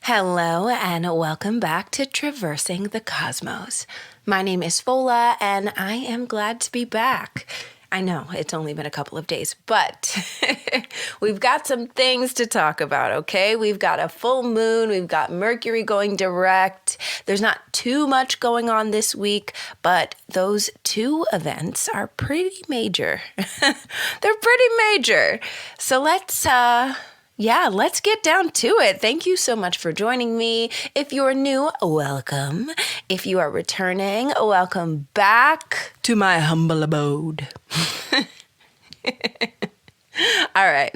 Hello and welcome back to Traversing the Cosmos. My name is Fola and I am glad to be back. I know it's only been a couple of days, but we've got some things to talk about, okay? We've got a full moon, we've got Mercury going direct. There's not too much going on this week, but those two events are pretty major. They're pretty major. So let's get down to it. Thank you so much for joining me. If you're new, welcome. If you are returning, welcome back to my humble abode. All right.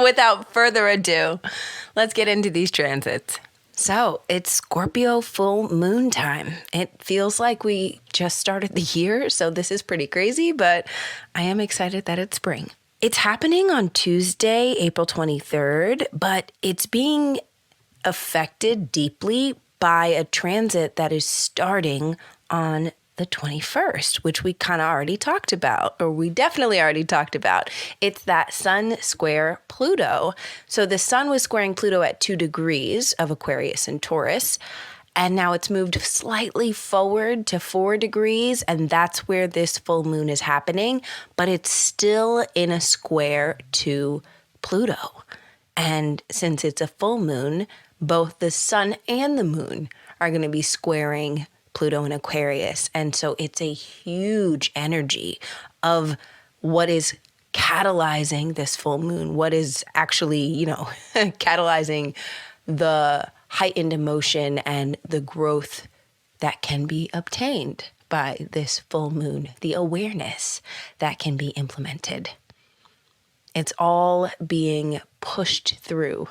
Without further ado, let's get into these transits. So it's Scorpio full moon time. It feels like we just started the year, so this is pretty crazy, but I am excited that it's spring. It's happening on Tuesday, April 23rd, but it's being affected deeply by a transit that is starting on the 21st, which we kind of already talked about, or we definitely already talked about. It's that Sun square Pluto. So the Sun was squaring Pluto at 2 degrees of Aquarius and Taurus. And now it's moved slightly forward to 4 degrees, and that's where this full moon is happening, but it's still in a square to Pluto. And since it's a full moon, both the sun and the moon are going to be squaring Pluto and Aquarius. And so it's a huge energy of what is catalyzing this full moon, what is actually, catalyzing the heightened emotion and the growth that can be obtained by this full moon, the awareness that can be implemented. It's all being pushed through.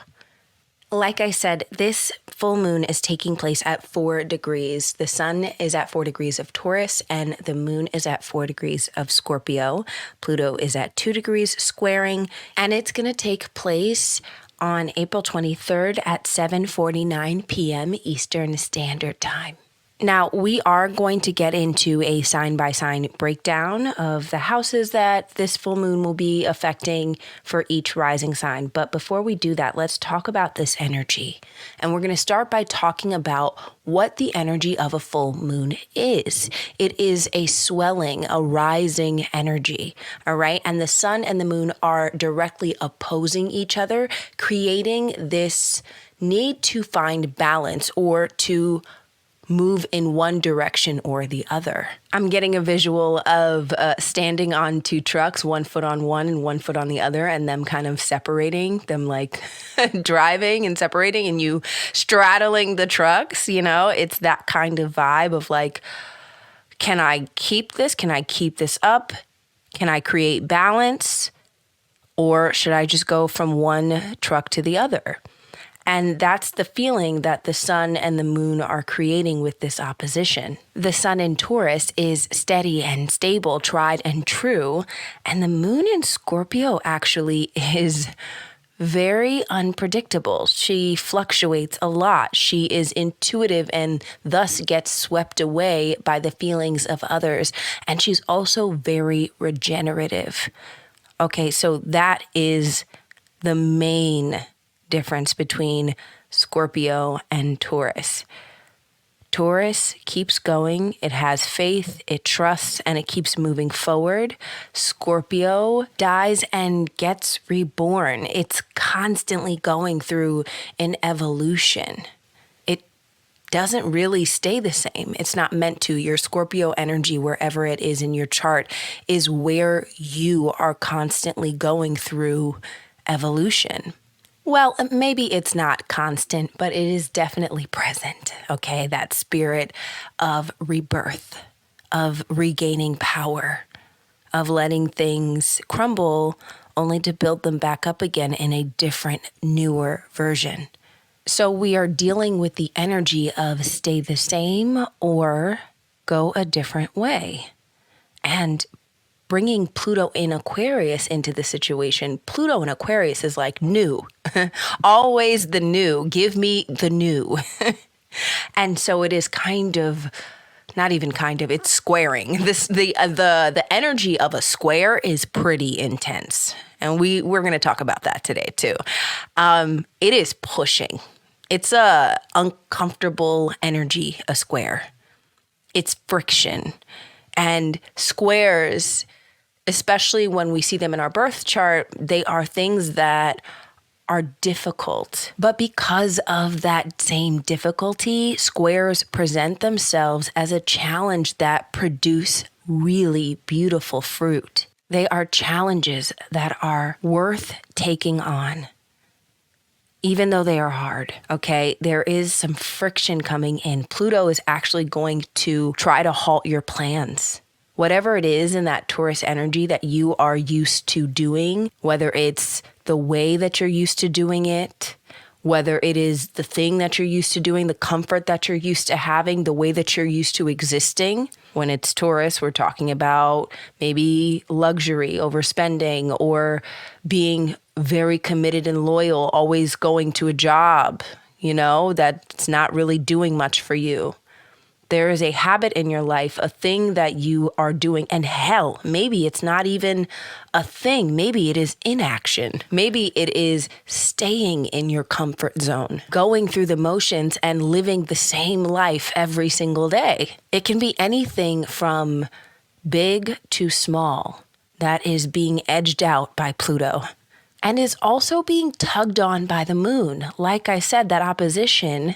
Like I said, this full moon is taking place at 4 degrees. The sun is at 4 degrees of Taurus and the moon is at 4 degrees of Scorpio. Pluto is at 2 degrees squaring, and it's going to take place on April 23rd at 7:49 p.m. Eastern Standard Time. Now, we are going to get into a sign-by-sign breakdown of the houses that this full moon will be affecting for each rising sign. But before we do that, let's talk about this energy. And we're going to start by talking about what the energy of a full moon is. It is a swelling, a rising energy, all right? And the sun and the moon are directly opposing each other, creating this need to find balance or to move in one direction or the other. I'm getting a visual of standing on 2 trucks, 1 foot on one and 1 foot on the other, and them kind of separating, them like driving and separating and you straddling the trucks, it's that kind of vibe of like, can I keep this? Can I keep this up? Can I create balance? Or should I just go from one truck to the other? And that's the feeling that the sun and the moon are creating with this opposition. The sun in Taurus is steady and stable, tried and true. And the moon in Scorpio actually is very unpredictable. She fluctuates a lot. She is intuitive and thus gets swept away by the feelings of others. And she's also very regenerative. Okay, so that is the main difference between Scorpio and Taurus. Taurus keeps going, it has faith, it trusts, and it keeps moving forward. Scorpio dies and gets reborn. It's constantly going through an evolution. It doesn't really stay the same. It's not meant to. Your Scorpio energy, wherever it is in your chart, is where you are constantly going through evolution. Well, maybe it's not constant, but it is definitely present, okay? That spirit of rebirth, of regaining power, of letting things crumble only to build them back up again in a different, newer version. So we are dealing with the energy of stay the same or go a different way. And bringing Pluto in Aquarius into the situation, Pluto in Aquarius is like new, always the new, give me the new. And so it is kind of, not even kind of, it's squaring. The energy of a square is pretty intense. And we're going to talk about that today too. It is pushing. It's a uncomfortable energy, a square. It's friction. And squares, especially when we see them in our birth chart, they are things that are difficult. But because of that same difficulty, squares present themselves as a challenge that produce really beautiful fruit. They are challenges that are worth taking on, even though they are hard, okay? There is some friction coming in. Pluto is actually going to try to halt your plans. Whatever it is in that Taurus energy that you are used to doing, whether it's the way that you're used to doing it, whether it is the thing that you're used to doing, the comfort that you're used to having, the way that you're used to existing. When it's Taurus, we're talking about maybe luxury, overspending, or being very committed and loyal, always going to a job, that's not really doing much for you. There is a habit in your life, a thing that you are doing, and hell, maybe it's not even a thing. Maybe it is inaction. Maybe it is staying in your comfort zone, going through the motions and living the same life every single day. It can be anything from big to small that is being edged out by Pluto and is also being tugged on by the moon. Like I said, that opposition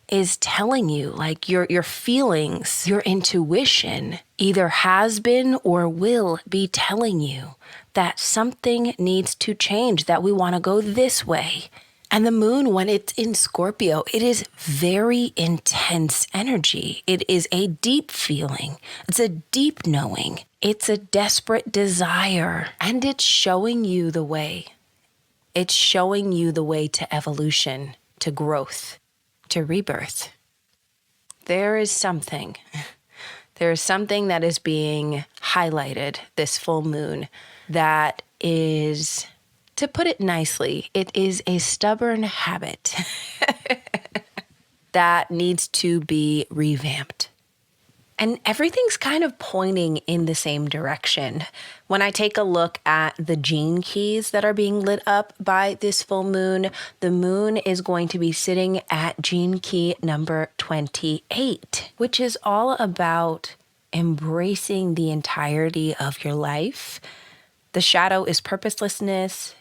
is telling you, like your feelings, your intuition either has been or will be telling you that something needs to change, that we want to go this way. And the moon, when it's in Scorpio, it is very intense energy. It is a deep feeling. It's a deep knowing. It's a desperate desire. And it's showing you the way. It's showing you the way to evolution, to growth, to rebirth. There is something that is being highlighted this full moon that is, to put it nicely, it is a stubborn habit that needs to be revamped. And everything's kind of pointing in the same direction. When I take a look at the gene keys that are being lit up by this full moon, the moon is going to be sitting at gene key number 28, which is all about embracing the entirety of your life. The shadow is purposelessness.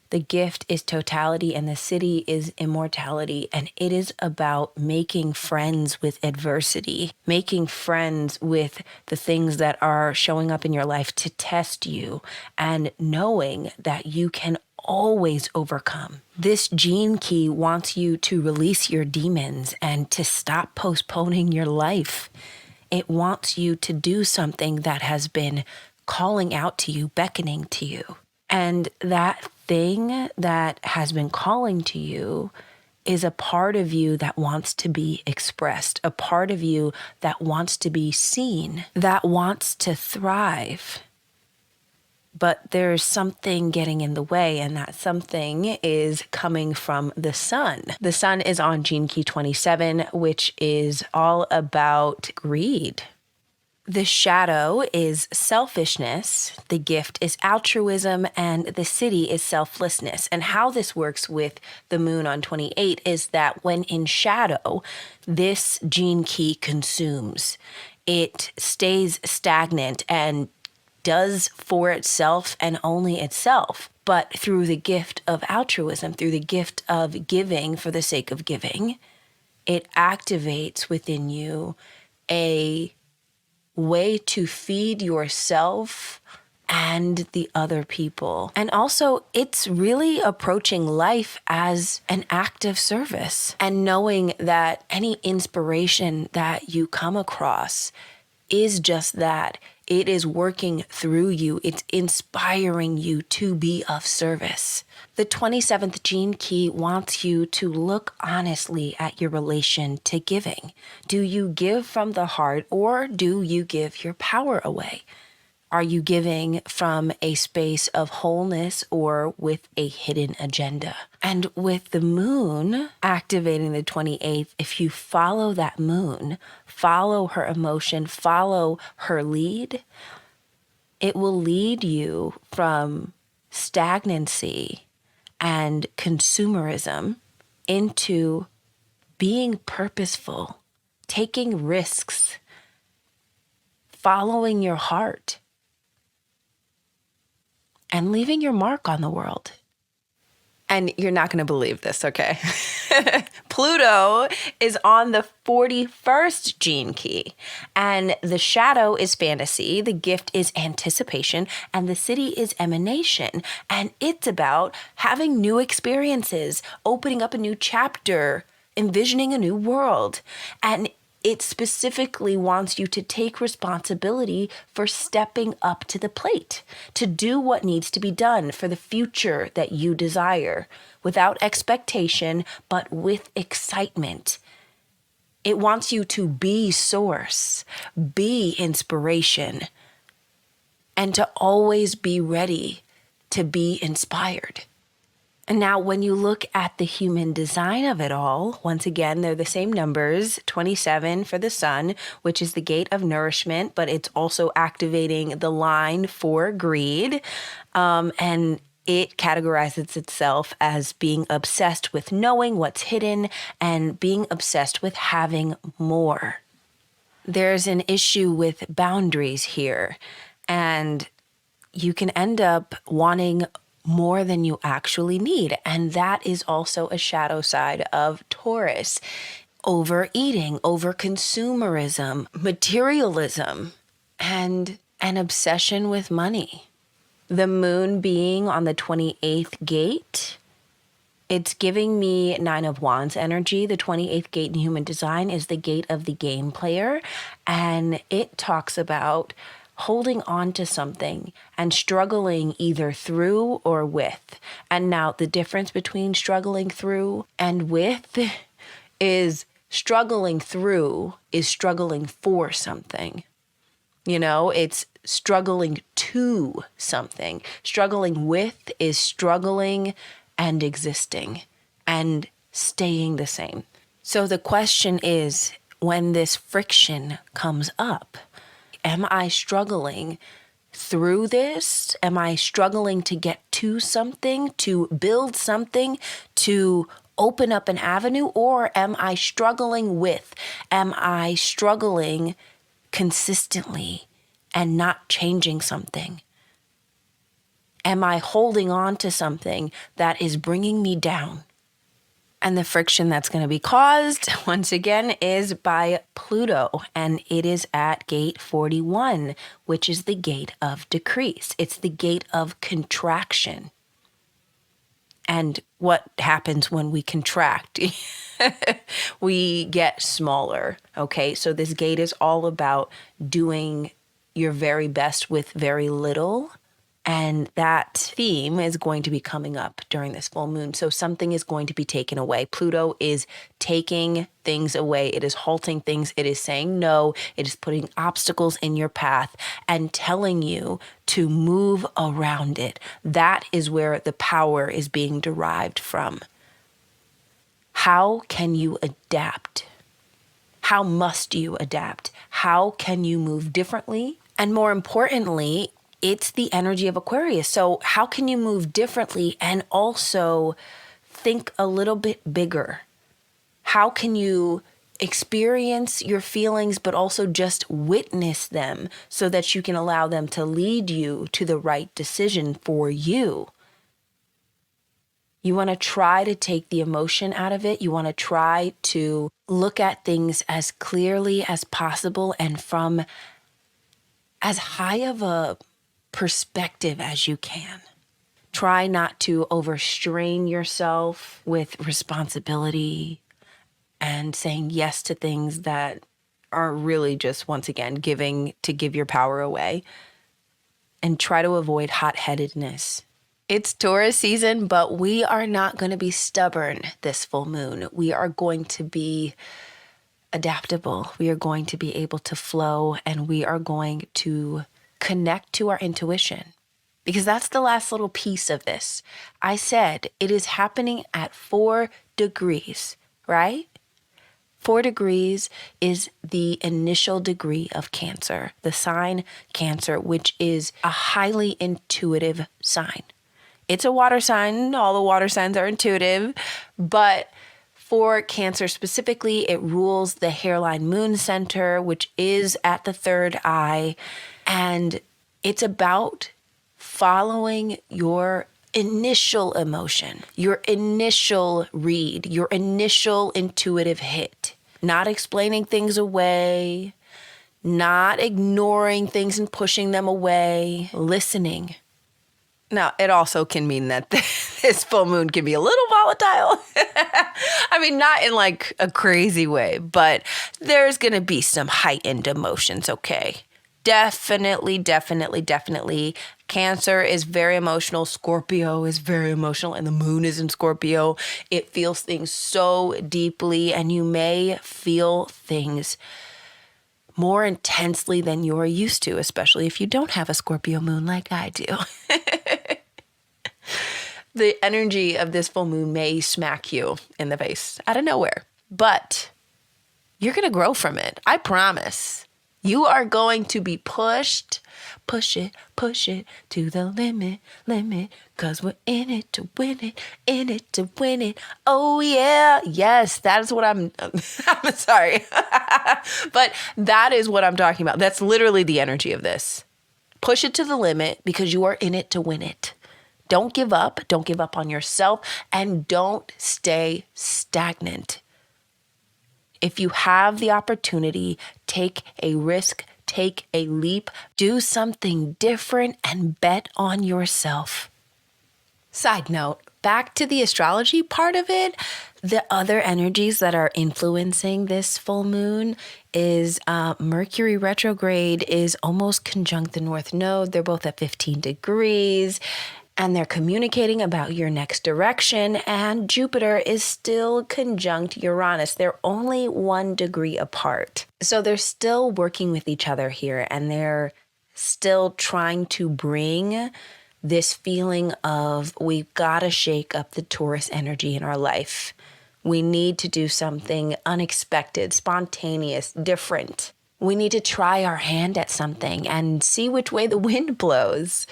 The gift is totality, and the city is immortality. And it is about making friends with adversity, making friends with the things that are showing up in your life to test you, and knowing that you can always overcome. This gene key wants you to release your demons and to stop postponing your life. It wants you to do something that has been calling out to you, beckoning to you. And that thing that has been calling to you is a part of you that wants to be expressed, a part of you that wants to be seen, that wants to thrive. But there's something getting in the way, and that something is coming from the sun. The sun is on gene key 27, which is all about greed. The shadow is selfishness, the gift is altruism, and the city is selflessness. And how this works with the moon on 28 is that when in shadow, this gene key consumes. It stays stagnant and does for itself and only itself. But through the gift of altruism, through the gift of giving for the sake of giving, it activates within you a way to feed yourself and the other people. And also, it's really approaching life as an act of service and knowing that any inspiration that you come across is just that. It is working through you. It's inspiring you to be of service. The 27th gene key wants you to look honestly at your relation to giving. Do you give from the heart, or do you give your power away? Are you giving from a space of wholeness or with a hidden agenda? And with the moon activating the 28th, if you follow that moon, follow her emotion, follow her lead, it will lead you from stagnancy and consumerism into being purposeful, taking risks, following your heart, and leaving your mark on the world. And you're not going to believe this, okay? Pluto is on the 41st gene key, and the shadow is fantasy, the gift is anticipation, and the city is emanation. And it's about having new experiences, opening up a new chapter, envisioning a new world. And it specifically wants you to take responsibility for stepping up to the plate, to do what needs to be done for the future that you desire, without expectation, but with excitement. It wants you to be source, be inspiration, and to always be ready to be inspired. And now when you look at the human design of it all, once again, they're the same numbers, 27 for the sun, which is the gate of nourishment, but it's also activating the line for greed. And it categorizes itself as being obsessed with knowing what's hidden and being obsessed with having more. There's an issue with boundaries here, and you can end up wanting more than you actually need. And that is also a shadow side of Taurus. Overeating, over-consumerism, materialism, and an obsession with money. The moon being on the 28th gate, it's giving me 9 of Wands energy. The 28th gate in human design is the gate of the game player. And it talks about holding on to something and struggling either through or with. And now the difference between struggling through and with is struggling through is struggling for something. You know, it's struggling to something. Struggling with is struggling and existing and staying the same. So the question is, when this friction comes up, am I struggling through this? Am I struggling to get to something, to build something, to open up an avenue? Or am I struggling with? Am I struggling consistently and not changing something? Am I holding on to something that is bringing me down? And the friction that's going to be caused, once again, is by Pluto. And it is at gate 41, which is the gate of decrease. It's the gate of contraction. And what happens when we contract? We get smaller, okay? So this gate is all about doing your very best with very little. And that theme is going to be coming up during this full moon. So something is going to be taken away. Pluto is taking things away. It is halting things. It is saying no. It is putting obstacles in your path and telling you to move around it. That is where the power is being derived from. How can you adapt? How must you adapt? How can you move differently? And more importantly, it's the energy of Aquarius. So how can you move differently and also think a little bit bigger? How can you experience your feelings, but also just witness them so that you can allow them to lead you to the right decision for you? You want to try to take the emotion out of it. You want to try to look at things as clearly as possible and from as high of a perspective as you can. Try not to overstrain yourself with responsibility and saying yes to things that are really just, once again, giving to give your power away. And try to avoid hot-headedness. It's Taurus season, but we are not going to be stubborn this full moon. We are going to be adaptable. We are going to be able to flow, and we are going to connect to our intuition, because that's the last little piece of this. I said it is happening at 4 degrees, right? 4 degrees is the initial degree of Cancer, the sign Cancer, which is a highly intuitive sign. It's a water sign. All the water signs are intuitive, but For Cancer specifically, it rules the hairline moon center, which is at the third eye. And it's about following your initial emotion, your initial read, your initial intuitive hit, not explaining things away, not ignoring things and pushing them away, listening. Now, it also can mean that this full moon can be a little volatile. I mean, not in like a crazy way, but there's going to be some heightened emotions, okay? Definitely. Cancer is very emotional. Scorpio is very emotional, and the moon is in Scorpio. It feels things so deeply, and you may feel things more intensely than you're used to, especially if you don't have a Scorpio moon like I do. The energy of this full moon may smack you in the face out of nowhere, but you're going to grow from it. I promise. You are going to be pushed, push it to the limit, cause we're in it to win it. Oh yeah. Yes, that is what I'm sorry. But that is what I'm talking about. That's literally the energy of this. Push it to the limit because you are in it to win it. Don't give up. Don't give up on yourself, and don't stay stagnant. If you have the opportunity, take a risk, take a leap, do something different, and bet on yourself. Side note, back to the astrology part of it, the other energies that are influencing this full moon is Mercury retrograde is almost conjunct the North Node. They're both at 15 degrees. And they're communicating about your next direction, and Jupiter is still conjunct Uranus. They're only 1 degree apart. So they're still working with each other here, and they're still trying to bring this feeling of we've got to shake up the Taurus energy in our life. We need to do something unexpected, spontaneous, different. We need to try our hand at something and see which way the wind blows.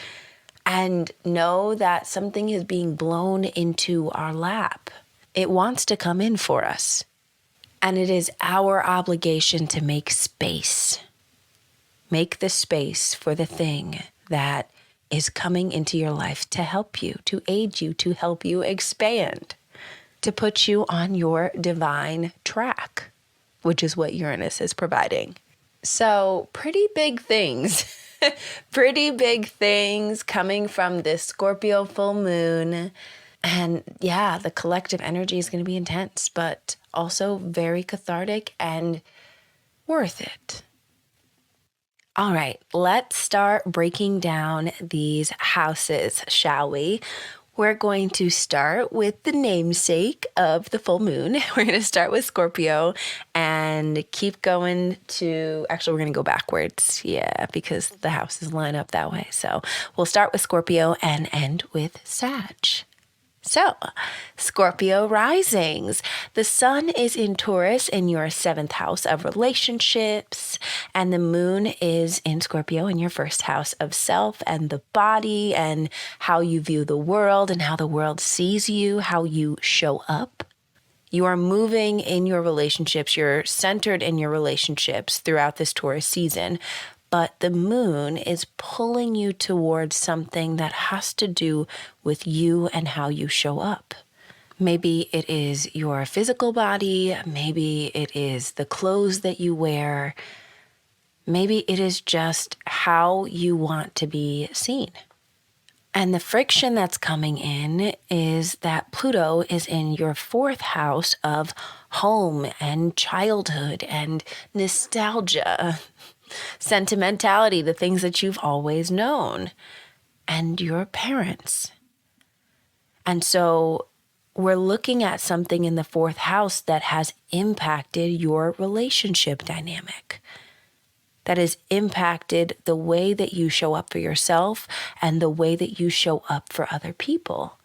And know that something is being blown into our lap. It wants to come in for us. And it is our obligation to make space. Make the space for the thing that is coming into your life to help you, to aid you, to help you expand, to put you on your divine track, which is what Uranus is providing. So, pretty big things. Pretty big things coming from this Scorpio full moon. And yeah, the collective energy is going to be intense, but also very cathartic and worth it. All right, let's start breaking down these houses, shall we? We're going to start with the namesake of the full moon. We're going to start with Scorpio and keep going to, actually, we're going to go backwards. Yeah, because the houses line up that way. So we'll start with Scorpio and end with Sag. So, Scorpio risings. The sun is in Taurus in your 7th house of relationships, and the moon is in Scorpio in your 1st house of self and the body and how you view the world and how the world sees you, how you show up. You are moving in your relationships. You're centered in your relationships throughout this Taurus season. But the moon is pulling you towards something that has to do with you and how you show up. Maybe it is your physical body. Maybe it is the clothes that you wear. Maybe it is just how you want to be seen. And the friction that's coming in is that Pluto is in your 4th house of home and childhood and nostalgia. Sentimentality, the things that you've always known, and your parents. And so we're looking at something in the 4th house that has impacted your relationship dynamic, that has impacted the way that you show up for yourself and the way that you show up for other people.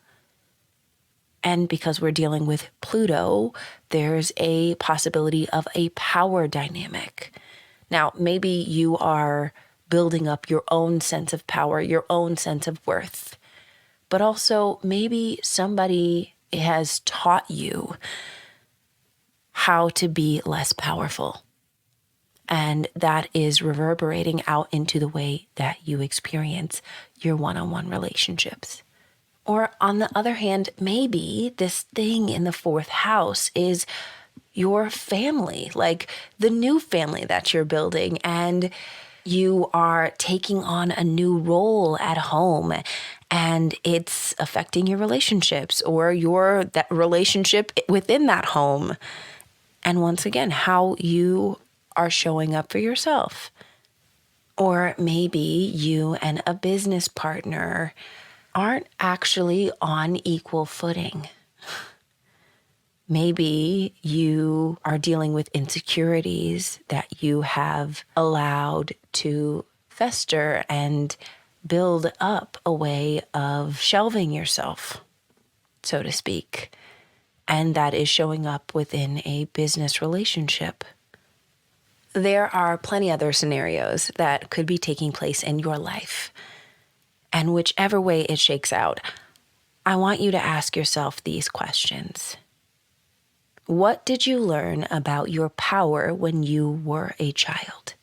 And because we're dealing with Pluto, there's a possibility of a power dynamic. Now, maybe you are building up your own sense of power, your own sense of worth, but also maybe somebody has taught you how to be less powerful. And that is reverberating out into the way that you experience your one-on-one relationships. Or on the other hand, maybe this thing in the fourth house is your family, like the new family that you're building, and you are taking on a new role at home and it's affecting your relationships or that relationship within that home. And once again, how you are showing up for yourself. Or maybe you and a business partner aren't actually on equal footing. Maybe you are dealing with insecurities that you have allowed to fester and build up a way of shelving yourself, so to speak. And that is showing up within a business relationship. There are plenty other scenarios that could be taking place in your life. And whichever way it shakes out, I want you to ask yourself these questions. What did you learn about your power when you were a child?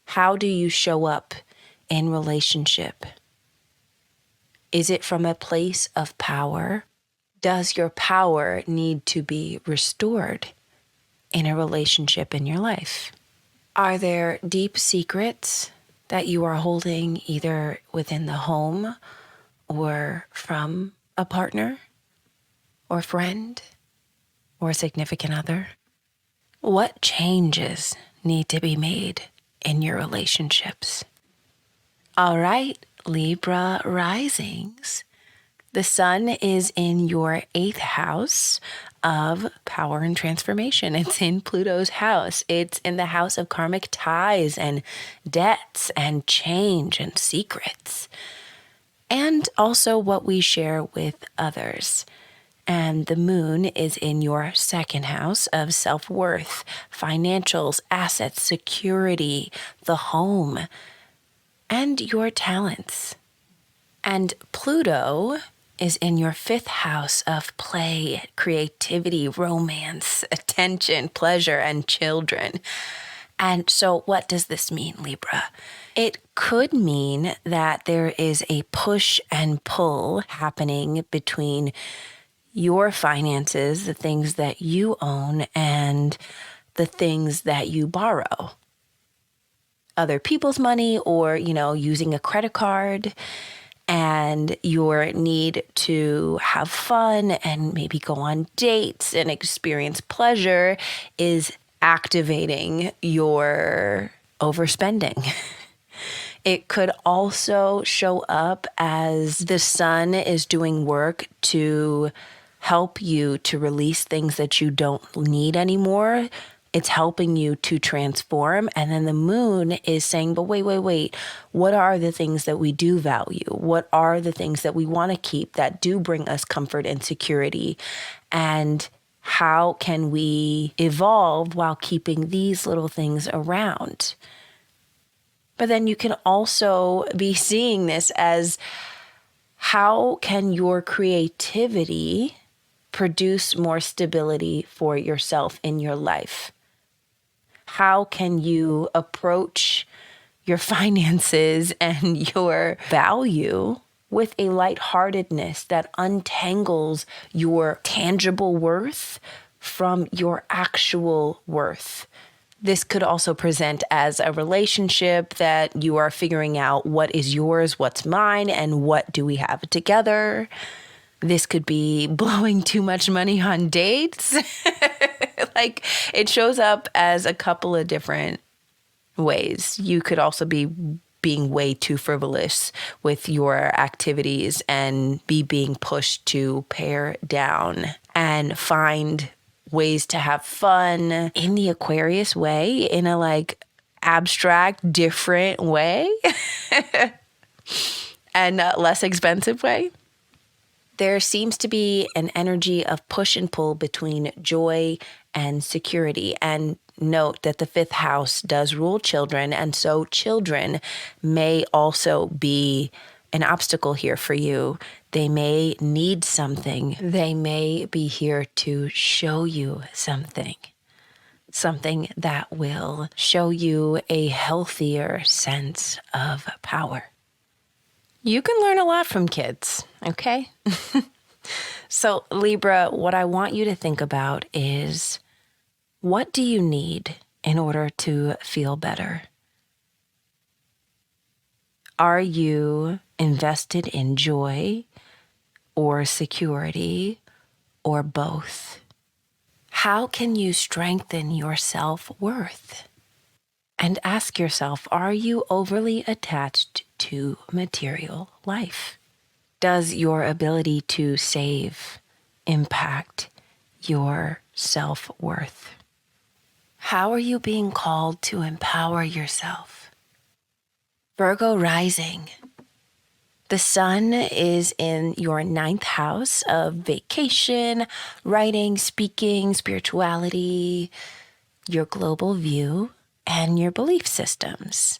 How do you show up in relationship? Is it from a place of power? Does your power need to be restored in a relationship in your life? Are there deep secrets that you are holding either within the home or from a partner or friend or significant other? What changes need to be made in your relationships? All right, Libra risings. The sun is in your 8th house of power and transformation. It's in Pluto's house. It's in the house of karmic ties and debts and change and secrets. And also what we share with others. And the moon is in your 2nd house of self-worth, financials, assets, security, the home, and your talents. And Pluto is in your 5th house of play, creativity, romance, attention, pleasure, and children. And so what does this mean, Libra? It could mean that there is a push and pull happening between your finances, the things that you own, and the things that you borrow. Other people's money or, using a credit card. And your need to have fun and maybe go on dates and experience pleasure is activating your overspending. It could also show up as the sun is doing work to help you to release things that you don't need anymore. It's helping you to transform. And then the moon is saying, but wait. What are the things that we do value? What are the things that we want to keep that do bring us comfort and security? And how can we evolve while keeping these little things around? But then you can also be seeing this as how can your creativity produce more stability for yourself in your life? How can you approach your finances and your value with a lightheartedness that untangles your tangible worth from your actual worth? This could also present as a relationship that you are figuring out what is yours, what's mine, and what do we have together. This could be blowing too much money on dates. Like, it shows up as a couple of different ways. You could also be being way too frivolous with your activities and be being pushed to pare down and find ways to have fun in the Aquarius way, in a abstract, different way and less expensive way. There seems to be an energy of push and pull between joy and security. And note that the 5th house does rule children. And so children may also be an obstacle here for you. They may need something. They may be here to show you something. Something that will show you a healthier sense of power. You can learn a lot from kids, okay? So, Libra, what I want you to think about is, what do you need in order to feel better? Are you invested in joy or security or both? How can you strengthen your self-worth? And ask yourself, are you overly attached to material life? Does your ability to save impact your self-worth? How are you being called to empower yourself? Virgo Rising. The sun is in your 9th house of vacation, writing, speaking, spirituality, your global view, and your belief systems.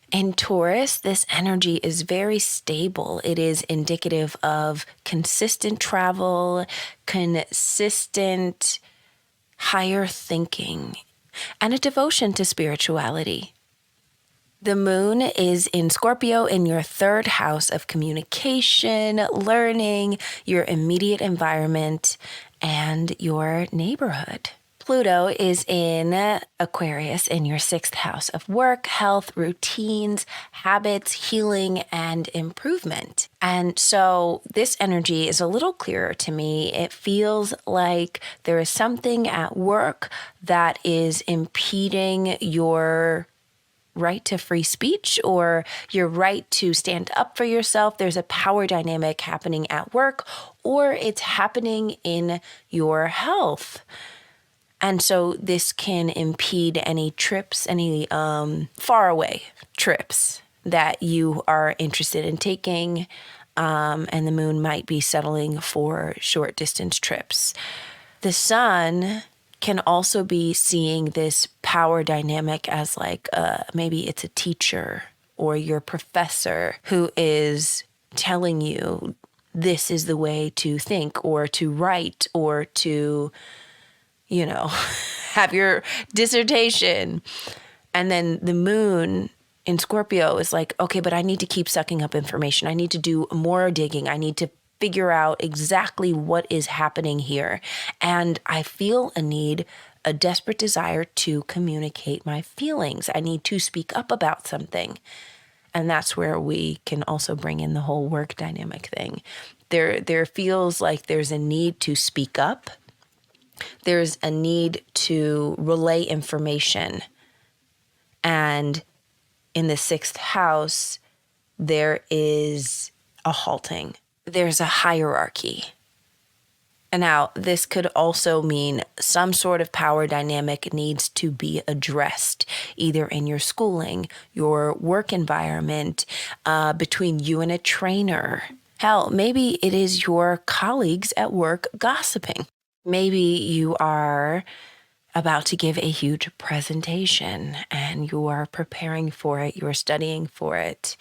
In Taurus, this energy is very stable. It is indicative of consistent travel, consistent higher thinking, and a devotion to spirituality. The moon is in Scorpio in your 3rd house of communication, learning, your immediate environment, and your neighborhood. Pluto is in Aquarius in your 6th house of work, health, routines, habits, healing, and improvement. And so this energy is a little clearer to me. It feels like there is something at work that is impeding your right to free speech or your right to stand up for yourself. There's a power dynamic happening at work, or it's happening in your health. And so this can impede any trips, any faraway trips that you are interested in taking. And the moon might be settling for short distance trips. The sun can also be seeing this power dynamic as like maybe it's a teacher or your professor who is telling you this is the way to think or to write or to, have your dissertation. And then the moon in Scorpio is like, okay, but I need to keep sucking up information. I need to do more digging. I need to figure out exactly what is happening here. And I feel a desperate desire to communicate my feelings. I need to speak up about something. And that's where we can also bring in the whole work dynamic thing. There feels like there's a need to speak up. There's a need to relay information. And in the 6th house, there is a halting. There's a hierarchy. And now this could also mean some sort of power dynamic needs to be addressed, either in your schooling, your work environment, between you and a trainer. Hell, maybe it is your colleagues at work gossiping. Maybe you are about to give a huge presentation and you are preparing for it, you're studying for it.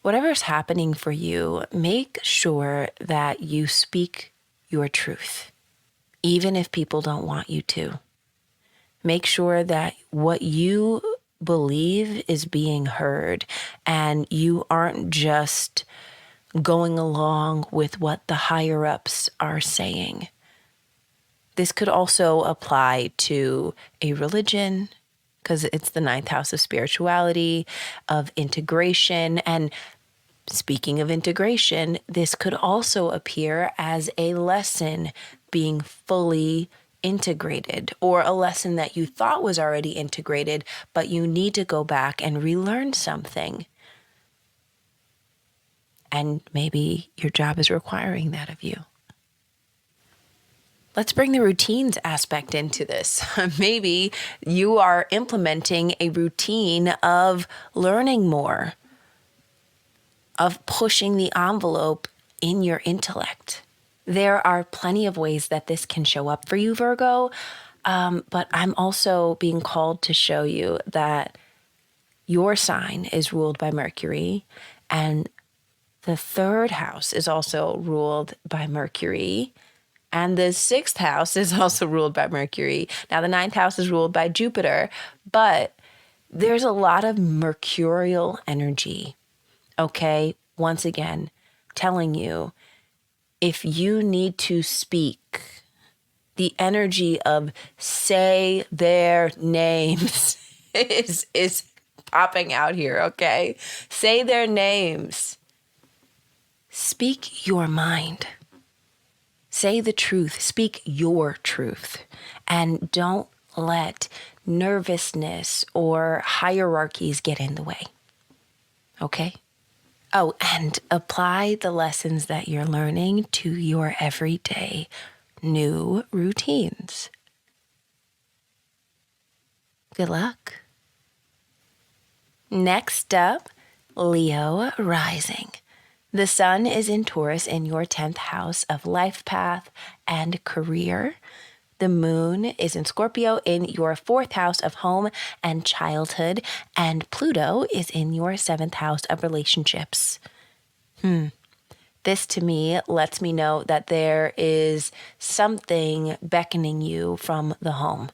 Whatever's happening for you, make sure that you speak your truth, even if people don't want you to. Make sure that what you believe is being heard and you aren't just going along with what the higher ups are saying. This could also apply to a religion, because it's the 9th house of spirituality, of integration. And speaking of integration, this could also appear as a lesson being fully integrated, or a lesson that you thought was already integrated, but you need to go back and relearn something. And maybe your job is requiring that of you. Let's bring the routines aspect into this. Maybe you are implementing a routine of learning more, of pushing the envelope in your intellect. There are plenty of ways that this can show up for you, Virgo, but I'm also being called to show you that your sign is ruled by Mercury, and The third house is also ruled by Mercury. And the sixth house is also ruled by Mercury. Now, the ninth house is ruled by Jupiter, but there's a lot of mercurial energy. Okay, once again, telling you, if you need to speak, the energy of say their names is popping out here, okay? Say their names. Speak your mind. Say the truth. Speak your truth. And don't let nervousness or hierarchies get in the way. Okay? Oh, and apply the lessons that you're learning to your everyday new routines. Good luck. Next up, Leo Rising. The sun is in Taurus in your 10th house of life path and career. The moon is in Scorpio in your 4th house of home and childhood. And Pluto is in your 7th house of relationships. This to me lets me know that there is something beckoning you from the home.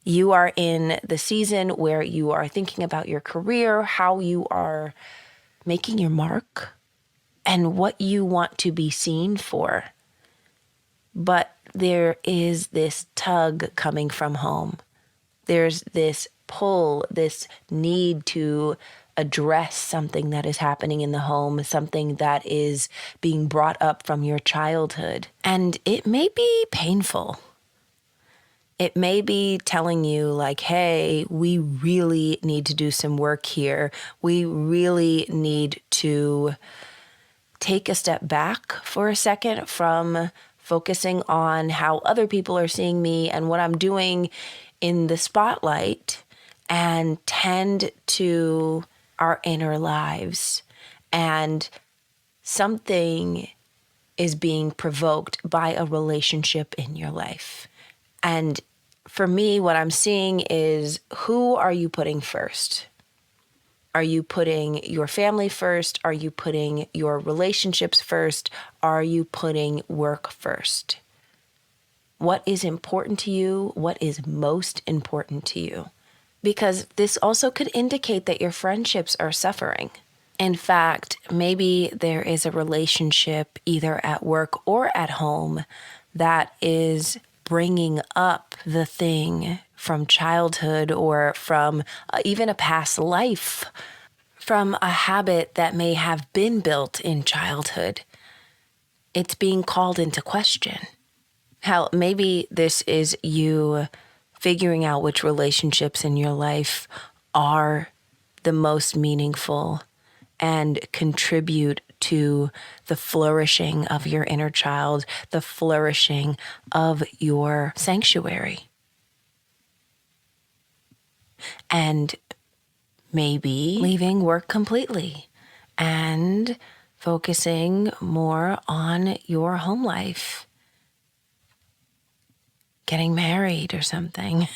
You are in the season where you are thinking about your career, how you are making your mark, and what you want to be seen for. But there is this tug coming from home. There's this pull, this need to address something that is happening in the home, something that is being brought up from your childhood. And it may be painful. It may be telling you like, hey, we really need to do some work here. We really need to take a step back for a second from focusing on how other people are seeing me and what I'm doing in the spotlight and tend to our inner lives. And something is being provoked by a relationship in your life. And for me, what I'm seeing is, who are you putting first? Are you putting your family first? Are you putting your relationships first? Are you putting work first? What is important to you? What is most important to you? Because this also could indicate that your friendships are suffering. In fact, maybe there is a relationship either at work or at home that is bringing up the thing from childhood or from even a past life, from a habit that may have been built in childhood. It's being called into question. Hell, maybe this is you figuring out which relationships in your life are the most meaningful and contribute to the flourishing of your inner child, the flourishing of your sanctuary. And maybe leaving work completely and focusing more on your home life. Getting married or something.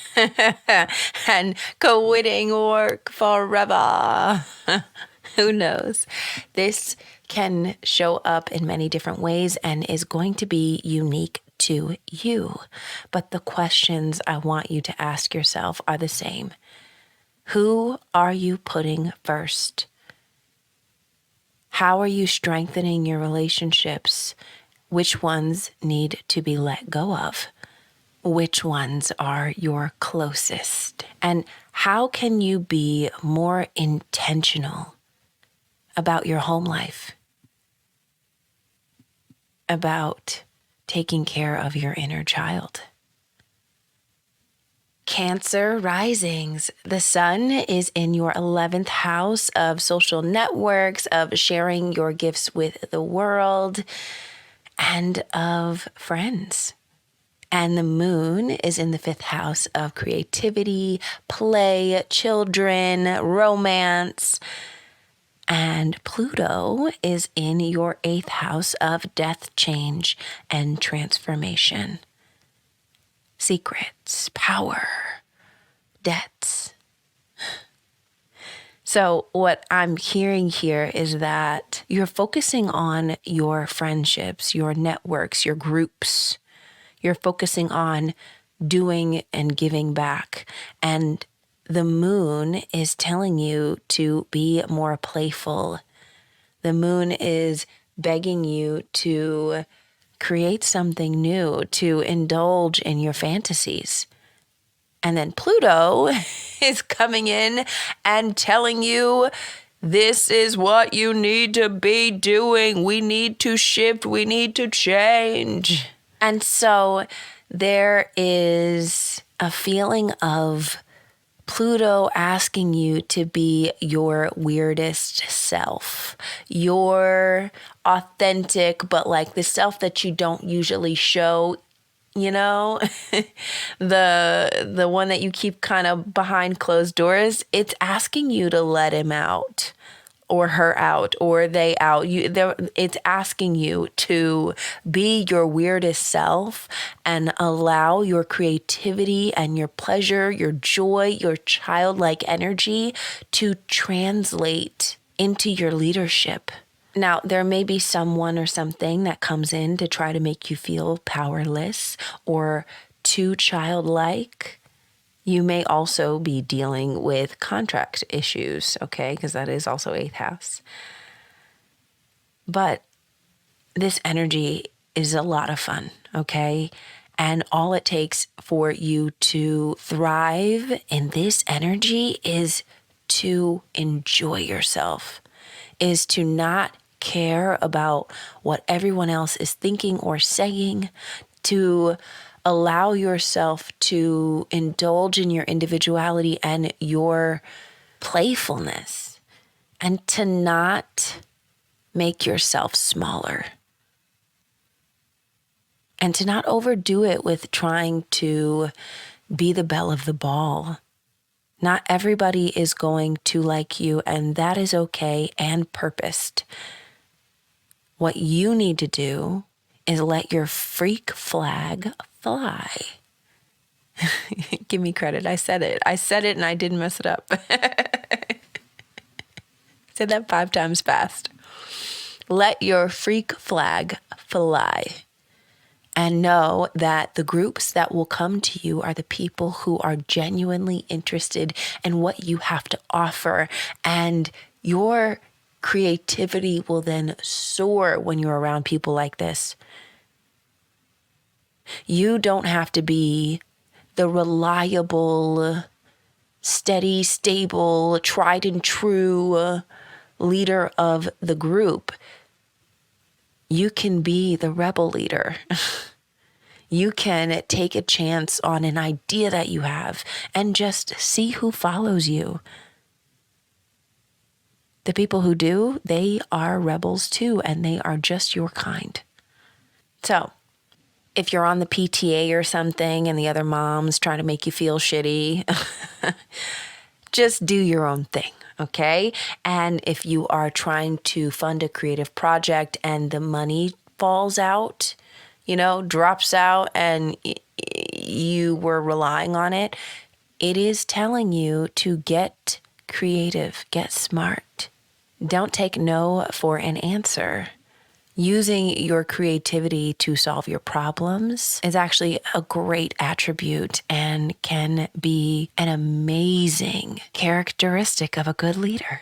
And quitting work forever. Who knows? This can show up in many different ways and is going to be unique to you. But the questions I want you to ask yourself are the same. Who are you putting first? How are you strengthening your relationships? Which ones need to be let go of? Which ones are your closest? And how can you be more intentional about your home life? About taking care of your inner child? Cancer risings. The sun is in your 11th house of social networks, of sharing your gifts with the world, and of friends. And the moon is in the 5th house of creativity, play, children, romance. And Pluto is in your 8th house of death, change, and transformation. Secrets, power, debts. So what I'm hearing here is that you're focusing on your friendships, your networks, your groups. You're focusing on doing and giving back. And the moon is telling you to be more playful. The moon is begging you to create something new, to indulge in your fantasies. And then Pluto is coming in and telling you, this is what you need to be doing. We need to shift. We need to change. And so there is a feeling of Pluto asking you to be your weirdest self, your authentic, but like the self that you don't usually show, you know, the one that you keep kind of behind closed doors. It's asking you to let him out or her out or they out. It's asking you to be your weirdest self and allow your creativity and your pleasure, your joy, your childlike energy to translate into your leadership. Now, there may be someone or something that comes in to try to make you feel powerless or too childlike. You may also be dealing with contract issues, okay? Because that is also 8th house. But this energy is a lot of fun, okay? And all it takes for you to thrive in this energy is to enjoy yourself, is to not care about what everyone else is thinking or saying, to allow yourself to indulge in your individuality and your playfulness, and to not make yourself smaller, and to not overdo it with trying to be the belle of the ball. Not everybody is going to like you, and that is okay and purposed. What you need to do is let your freak flag fly. Give me credit. I said it and I didn't mess it up. Said that 5 times fast. Let your freak flag fly. And know that the groups that will come to you are the people who are genuinely interested in what you have to offer. And your creativity will then soar when you're around people like this. You don't have to be the reliable, steady, stable, tried and true leader of the group. You can be the rebel leader. You can take a chance on an idea that you have and just see who follows you. The people who do, they are rebels too, and they are just your kind. So, if you're on the PTA or something and the other mom's trying to make you feel shitty, just do your own thing, okay? And if you are trying to fund a creative project and the money falls out, drops out, and you were relying on it, it is telling you to get creative, get smart. Don't take no for an answer. Using your creativity to solve your problems is actually a great attribute and can be an amazing characteristic of a good leader.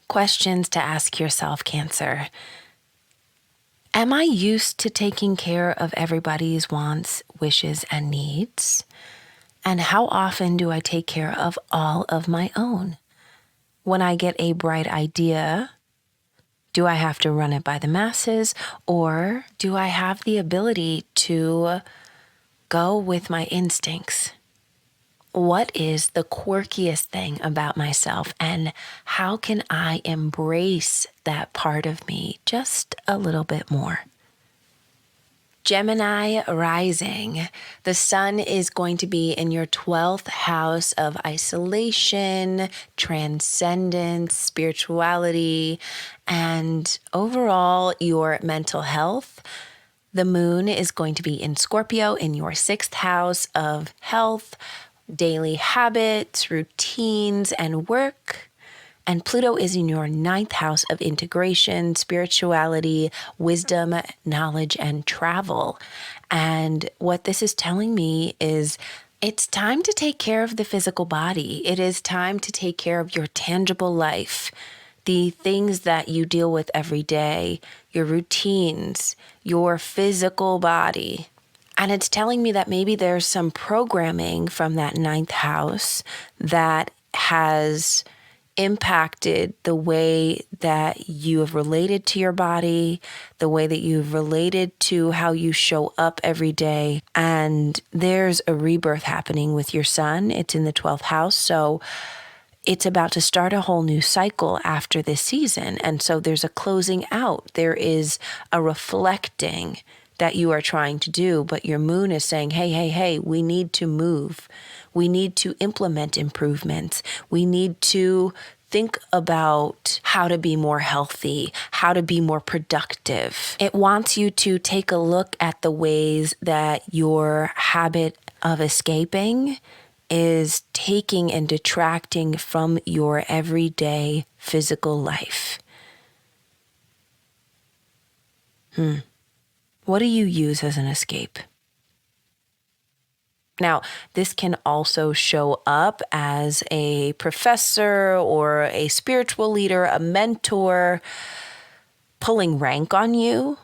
Questions to ask yourself, Cancer. Am I used to taking care of everybody's wants, wishes, and needs? And how often do I take care of all of my own? When I get a bright idea, do I have to run it by the masses, or do I have the ability to go with my instincts? What is the quirkiest thing about myself, and how can I embrace that part of me just a little bit more? Gemini Rising. The sun is going to be in your 12th house of isolation, transcendence, spirituality, and overall your mental health. The moon is going to be in Scorpio in your 6th house of health, daily habits, routines, and work. And Pluto is in your ninth house of integration, spirituality, wisdom, knowledge, and travel. And what this is telling me is it's time to take care of the physical body. It is time to take care of your tangible life, the things that you deal with every day, your routines, your physical body. And it's telling me that maybe there's some programming from that ninth house that has impacted the way that you have related to your body, the way that you've related to how you show up every day. And there's a rebirth happening with your sun. It's in the 12th house. So it's about to start a whole new cycle after this season. And so there's a closing out. There is a reflecting that you are trying to do, but your moon is saying, hey, we need to move. We need to implement improvements. We need to think about how to be more healthy, how to be more productive. It wants you to take a look at the ways that your habit of escaping is taking and detracting from your everyday physical life. What do you use as an escape? Now, this can also show up as a professor or a spiritual leader, a mentor, pulling rank on you.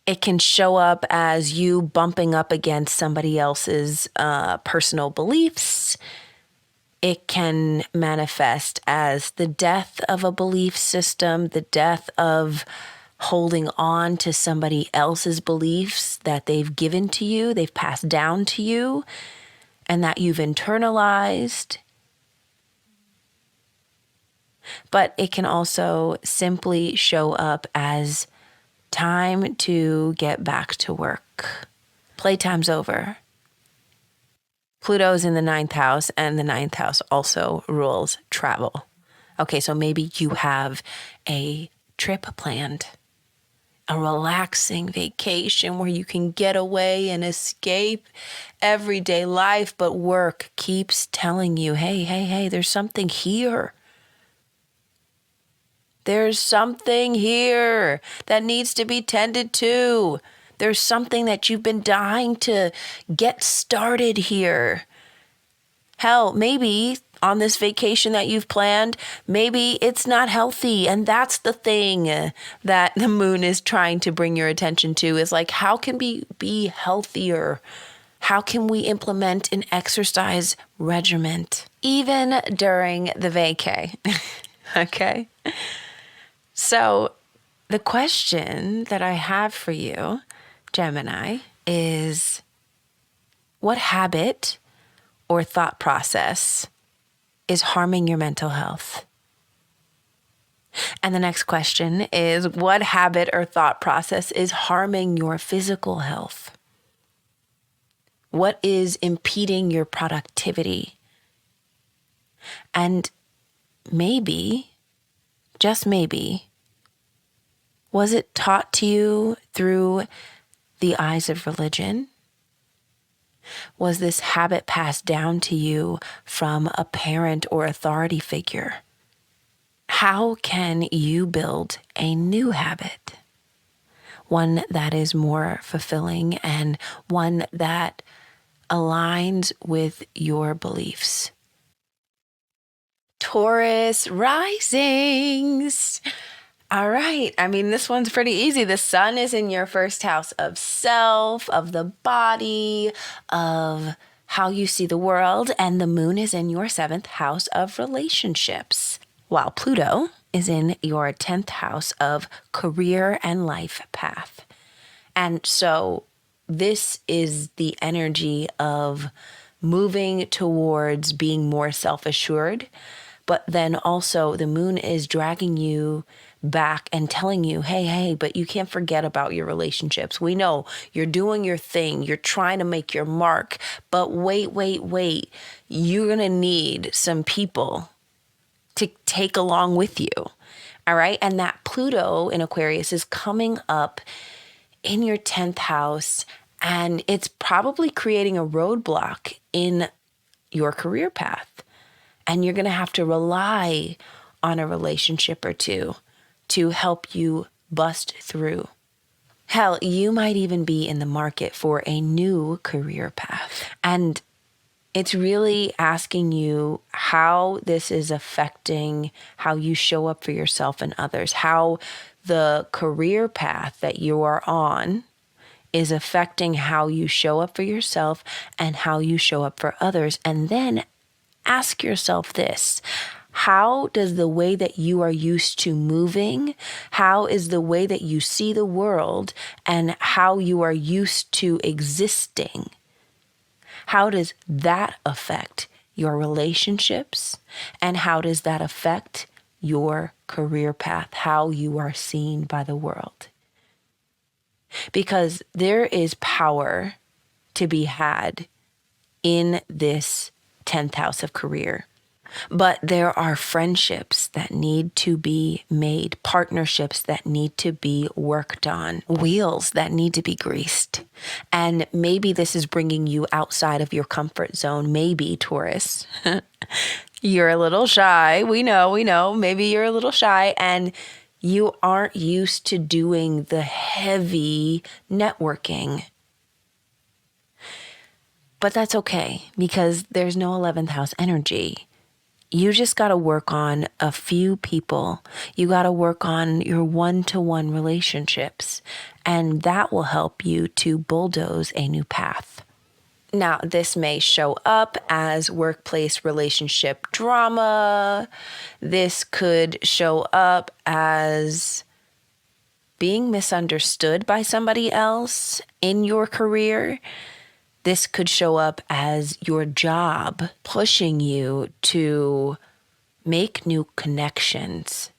It can show up as you bumping up against somebody else's personal beliefs. It can manifest as the death of a belief system, the death of holding on to somebody else's beliefs that they've given to you, they've passed down to you, and that you've internalized. But it can also simply show up as time to get back to work. Playtime's over. Pluto's in the ninth house, and the ninth house also rules travel. Okay, so maybe you have a trip planned, a relaxing vacation where you can get away and escape everyday life, but work keeps telling you, hey, there's something here. There's something here that needs to be tended to. There's something that you've been dying to get started here. Hell, maybe on this vacation that you've planned, maybe it's not healthy. And that's the thing that the moon is trying to bring your attention to, is like, how can we be healthier? How can we implement an exercise regimen even during the vacay? Okay. So the question that I have for you, Gemini, is what habit or thought process is harming your mental health? And the next question is, what habit or thought process is harming your physical health? What is impeding your productivity? And maybe, just maybe, was it taught to you through the eyes of religion? Was this habit passed down to you from a parent or authority figure? How can you build a new habit? One that is more fulfilling and one that aligns with your beliefs. Taurus Risings. All right. I mean, this one's pretty easy. The sun is in your first house of self, of the body, of how you see the world, and the moon is in your seventh house of relationships, while Pluto is in your 10th house of career and life path. And so this is the energy of moving towards being more self-assured, but then also the moon is dragging you back and telling you, hey, but you can't forget about your relationships. We know you're doing your thing. You're trying to make your mark, but wait. You're going to need some people to take along with you. All right. And that Pluto in Aquarius is coming up in your 10th house, and it's probably creating a roadblock in your career path. And you're going to have to rely on a relationship or two to help you bust through. Hell, you might even be in the market for a new career path. And it's really asking you how this is affecting how you show up for yourself and others, how the career path that you are on is affecting how you show up for yourself and how you show up for others. And then ask yourself this: how does the way that you are used to moving, how is the way that you see the world and how you are used to existing, how does that affect your relationships? And how does that affect your career path, how you are seen by the world? Because there is power to be had in this 10th house of career. But there are friendships that need to be made, partnerships that need to be worked on, wheels that need to be greased. And maybe this is bringing you outside of your comfort zone. Maybe, Taurus, you're a little shy. We know. Maybe you're a little shy and you aren't used to doing the heavy networking. But that's okay because there's no 11th house energy. You just got to work on a few people. You got to work on your one-to-one relationships, and that will help you to bulldoze a new path. Now, this may show up as workplace relationship drama. This could show up as being misunderstood by somebody else in your career. This could show up as your job pushing you to make new connections.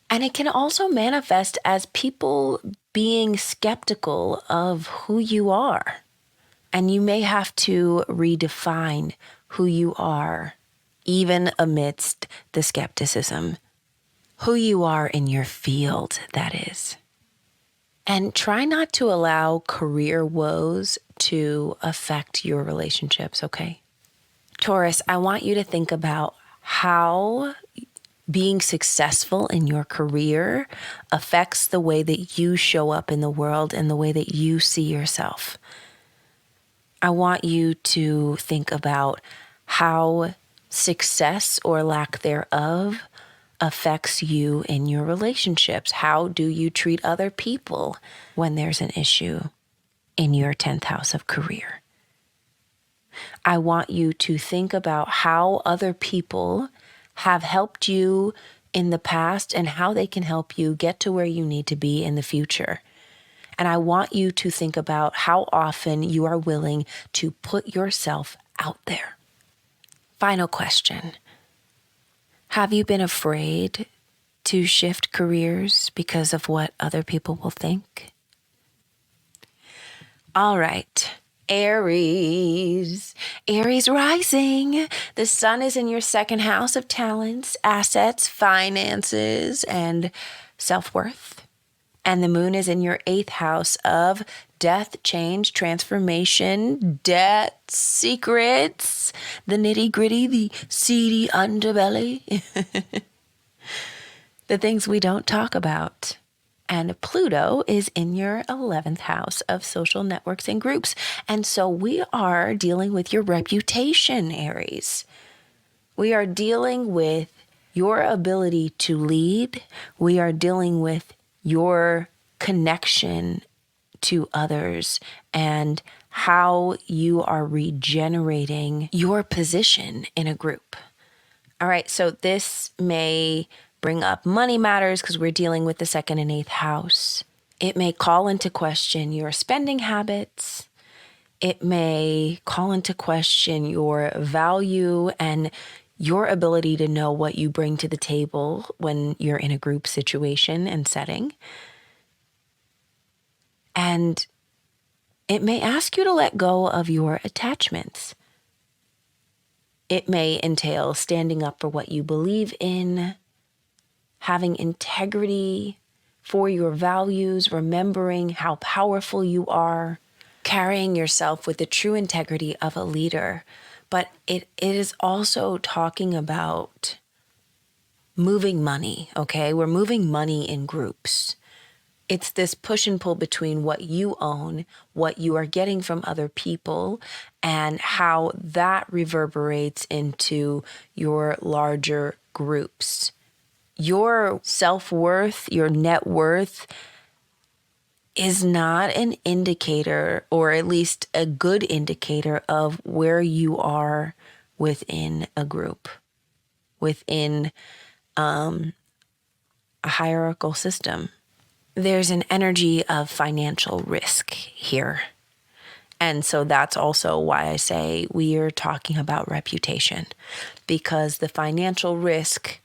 And it can also manifest as people being skeptical of who you are. And you may have to redefine who you are, even amidst the skepticism. Who you are in your field, that is. And try not to allow career woes to affect your relationships, okay? Taurus, I want you to think about how being successful in your career affects the way that you show up in the world and the way that you see yourself. I want you to think about how success or lack thereof affects you in your relationships. How do you treat other people when there's an issue in your 10th house of career? I want you to think about how other people have helped you in the past and how they can help you get to where you need to be in the future. And I want you to think about how often you are willing to put yourself out there. Final question. Have you been afraid to shift careers because of what other people will think? All right, Aries. Aries Rising. The sun is in your second house of talents, assets, finances, and self-worth. And the moon is in your 8th house of death, change, transformation, debt, secrets, the nitty-gritty, the seedy underbelly, the things we don't talk about. And Pluto is in your 11th house of social networks and groups. And so we are dealing with your reputation, Aries. We are dealing with your ability to lead. We are dealing with your connection to others and how you are regenerating your position in a group. All right, so this may bring up money matters because we're dealing with the 2nd and 8th house. It may call into question your spending habits. It may call into question your value and your ability to know what you bring to the table when you're in a group situation and setting. And it may ask you to let go of your attachments. It may entail standing up for what you believe in, having integrity for your values, remembering how powerful you are, carrying yourself with the true integrity of a leader. But it is also talking about moving money, okay? We're moving money in groups. It's this push and pull between what you own, what you are getting from other people, and how that reverberates into your larger groups. Your self-worth, your net worth is not an indicator, or at least a good indicator of where you are within a group, within a hierarchical system. There's an energy of financial risk here. And so that's also why I say we are talking about reputation, because the financial risk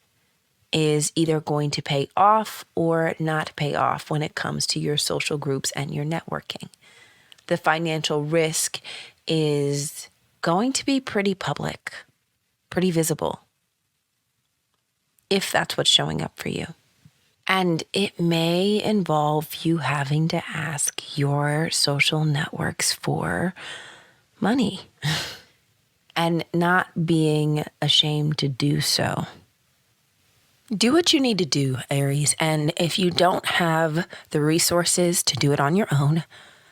is either going to pay off or not pay off when it comes to your social groups and your networking. The financial risk is going to be pretty public, pretty visible, if that's what's showing up for you. And it may involve you having to ask your social networks for money and not being ashamed to do so. Do what you need to do, Aries. And if you don't have the resources to do it on your own,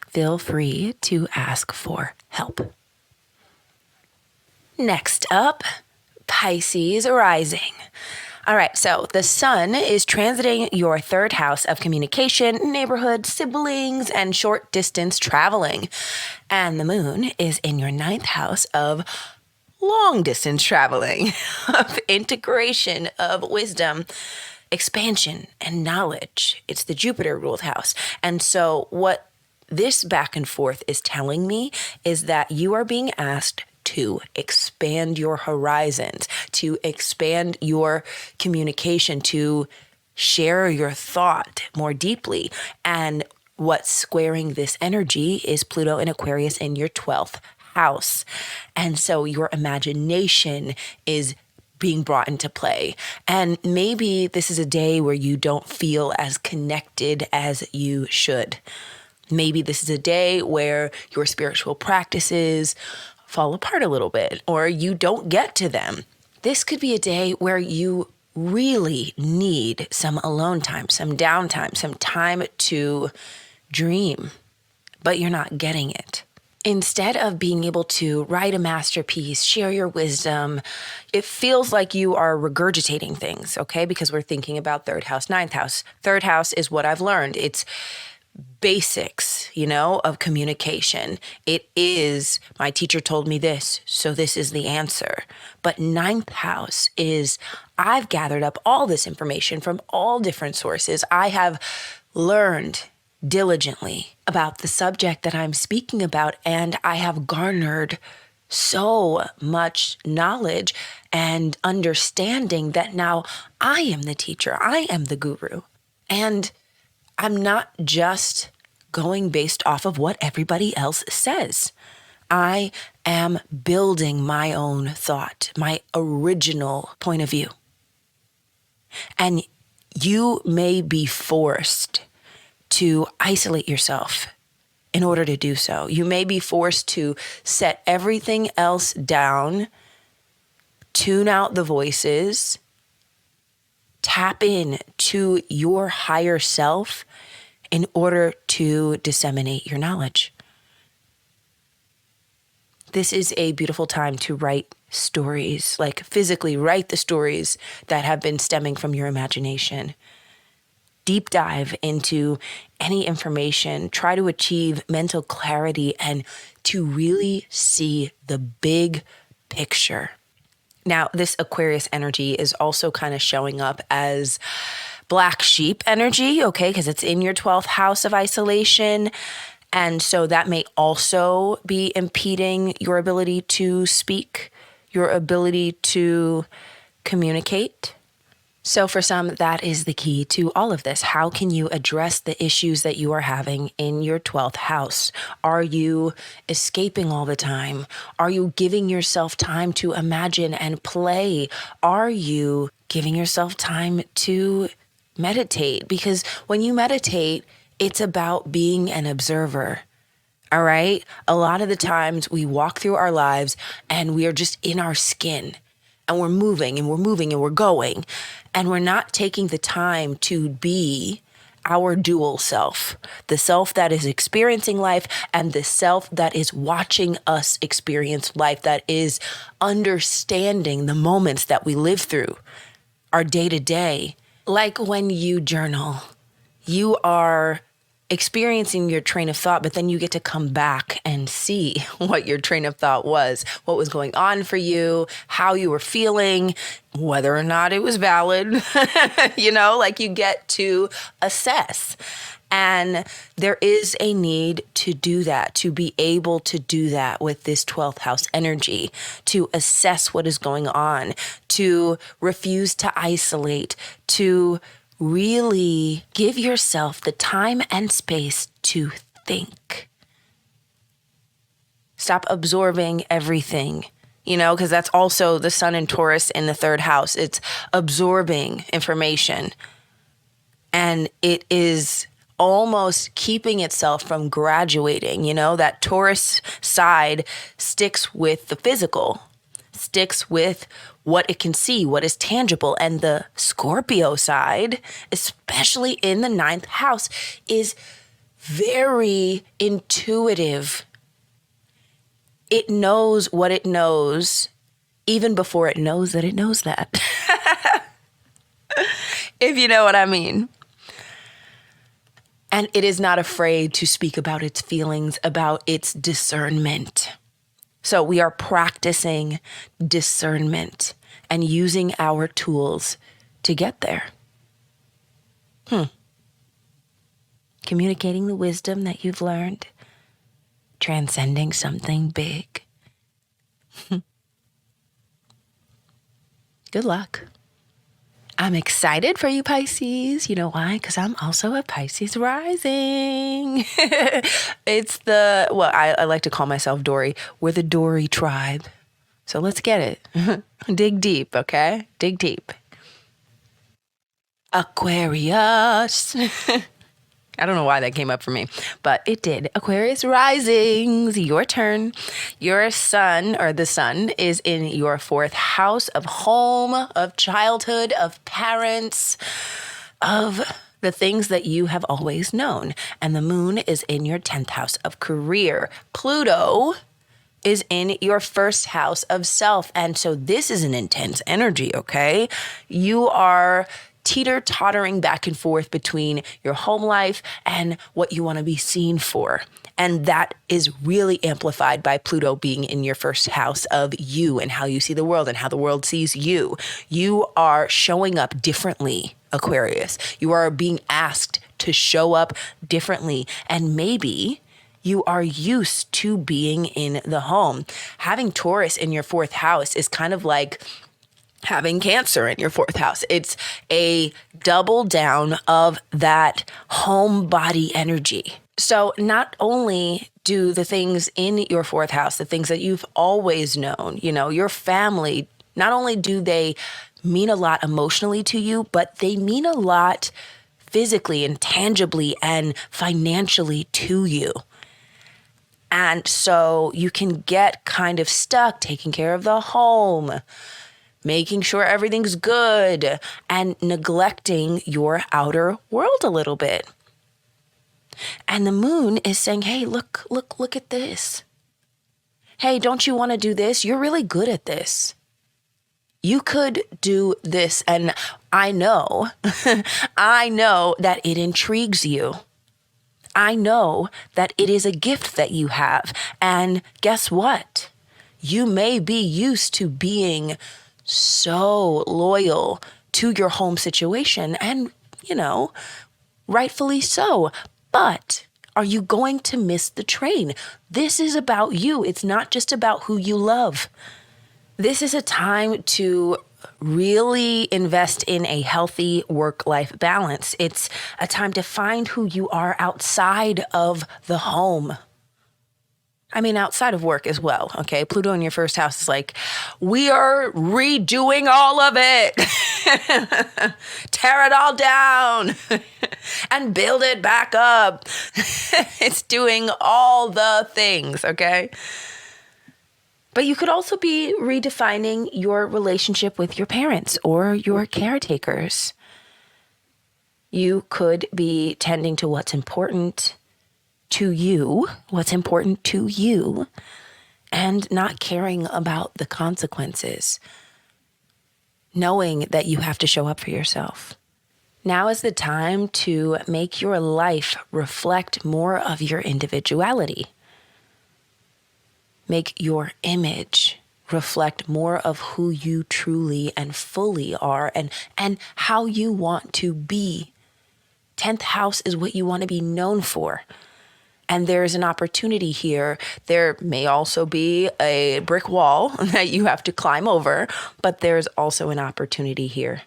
feel free to ask for help. Next up, Pisces Rising. All right, so the sun is transiting your third house of communication, neighborhood, siblings, and short distance traveling. And the moon is in your ninth house of long distance traveling, of integration, of wisdom, expansion, and knowledge. It's the Jupiter ruled house. And so what this back and forth is telling me is that you are being asked to expand your horizons, to expand your communication, to share your thought more deeply. And what's squaring this energy is Pluto and Aquarius in your 12th house. And so your imagination is being brought into play. And maybe this is a day where you don't feel as connected as you should. Maybe this is a day where your spiritual practices fall apart a little bit, or you don't get to them. This could be a day where you really need some alone time, some downtime, some time to dream, but you're not getting it. Instead of being able to write a masterpiece, share your wisdom, it feels like you are regurgitating things, okay? Because we're thinking about third house, ninth house. Third house is what I've learned. It's basics, of communication. It is, my teacher told me this, so this is the answer. But ninth house is, I've gathered up all this information from all different sources. I have learned diligently about the subject that I'm speaking about, and I have garnered so much knowledge and understanding that now I am the teacher, I am the guru. And I'm not just going based off of what everybody else says. I am building my own thought, my original point of view. And you may be forced to isolate yourself in order to do so. You may be forced to set everything else down, tune out the voices, tap in to your higher self in order to disseminate your knowledge. This is a beautiful time to write stories, like physically write the stories that have been stemming from your imagination. Deep dive into any information, try to achieve mental clarity and to really see the big picture. Now, this Aquarius energy is also kind of showing up as black sheep energy, okay, because it's in your 12th house of isolation. And so that may also be impeding your ability to speak, your ability to communicate. So for some, that is the key to all of this. How can you address the issues that you are having in your 12th house? Are you escaping all the time? Are you giving yourself time to imagine and play? Are you giving yourself time to meditate? Because when you meditate, it's about being an observer. All right? A lot of the times we walk through our lives and we are just in our skin. and we're moving and we're moving and we're going, and we're not taking the time to be our dual self, the self that is experiencing life and the self that is watching us experience life, that is understanding the moments that we live through, our day to day. Like when you journal, you are experiencing your train of thought, but then you get to come back and see what your train of thought was, what was going on for you, how you were feeling, whether or not it was valid, like you get to assess. And there is a need to do that, to be able to do that with this 12th house energy, to assess what is going on, to refuse to isolate, to really give yourself the time and space to think. Stop absorbing everything, because that's also the sun in Taurus in the 3rd house. It's absorbing information. And it is almost keeping itself from graduating. That Taurus side sticks with the physical, sticks with what it can see, what is tangible. And the Scorpio side, especially in the 9th house, is very intuitive. It knows what it knows even before it knows that it knows that. If you know what I mean. And it is not afraid to speak about its feelings, about its discernment. So we are practicing discernment and using our tools to get there. Communicating the wisdom that you've learned, transcending something big. Good luck. I'm excited for you, Pisces. You know why? Because I'm also a Pisces rising. I like to call myself Dory. We're the Dory tribe. So let's get it. Dig deep, okay? Dig deep. Aquarius. I don't know why that came up for me, but it did. Aquarius Risings, your turn. Your sun, or the sun, is in your 4th house of home, of childhood, of parents, of the things that you have always known. And the moon is in your 10th house of career. Pluto is in your 1st house of self. And so this is an intense energy, okay? You are teeter-tottering back and forth between your home life and what you want to be seen for. And that is really amplified by Pluto being in your 1st house of you and how you see the world and how the world sees you. You are showing up differently, Aquarius. You are being asked to show up differently. And maybe you are used to being in the home. Having Taurus in your 4th house is kind of like having Cancer in your 4th house. It's a double down of that home body energy. So not only do the things in your 4th house, the things that you've always known, your family, not only do they mean a lot emotionally to you, but they mean a lot physically and tangibly and financially to you. And so you can get kind of stuck taking care of the home, making sure everything's good, and neglecting your outer world a little bit. And the moon is saying, hey, look at this. Hey, don't you want to do this? You're really good at this. You could do this. And I know that it intrigues you. I know that it is a gift that you have. And guess what? You may be used to being so loyal to your home situation, and, rightfully so. But are you going to miss the train? This is about you. It's not just about who you love. This is a time to really invest in a healthy work-life balance. It's a time to find who you are outside of the home. I mean, outside of work as well, okay? Pluto in your 1st house is like, we are redoing all of it. Tear it all down and build it back up. It's doing all the things, okay? But you could also be redefining your relationship with your parents or your caretakers. You could be tending to what's important to you, and not caring about the consequences, knowing that you have to show up for yourself. Now is the time to make your life reflect more of your individuality. Make your image reflect more of who you truly and fully are and how you want to be. 10th house is what you want to be known for. And there's an opportunity here. There may also be a brick wall that you have to climb over, but there's also an opportunity here.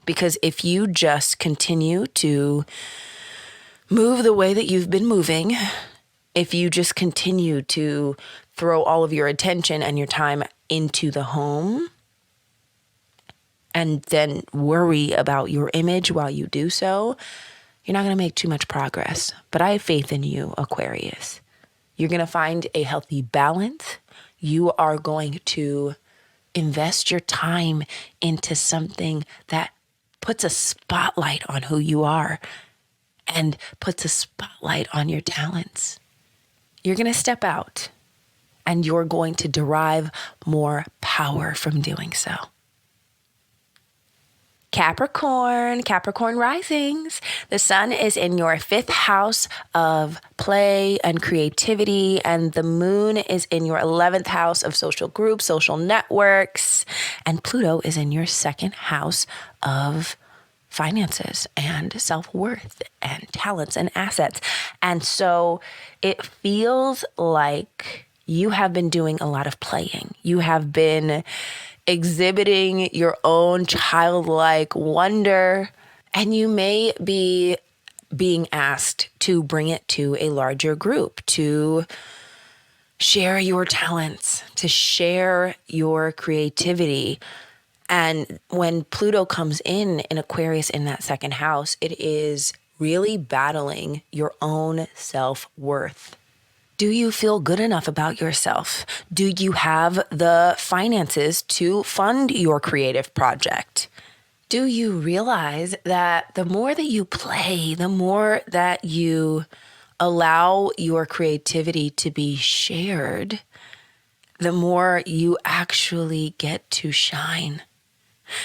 Because if you just continue to move the way that you've been moving, if you just continue to throw all of your attention and your time into the home and then worry about your image while you do so, you're not going to make too much progress. But I have faith in you, Aquarius. You're going to find a healthy balance. You are going to invest your time into something that puts a spotlight on who you are and puts a spotlight on your talents. You're going to step out and you're going to derive more power from doing so. Capricorn Risings. The sun is in your 5th house of play and creativity, and the moon is in your 11th house of social groups, social networks, and Pluto is in your 2nd house of finances and self-worth and talents and assets. And so it feels like you have been doing a lot of playing. You have been exhibiting your own childlike wonder, and you may be being asked to bring it to a larger group, to share your talents, to share your creativity. And when Pluto comes in Aquarius in that 2nd house, it is really battling your own self-worth. Do you feel good enough about yourself? Do you have the finances to fund your creative project? Do you realize that the more that you play, the more that you allow your creativity to be shared, the more you actually get to shine?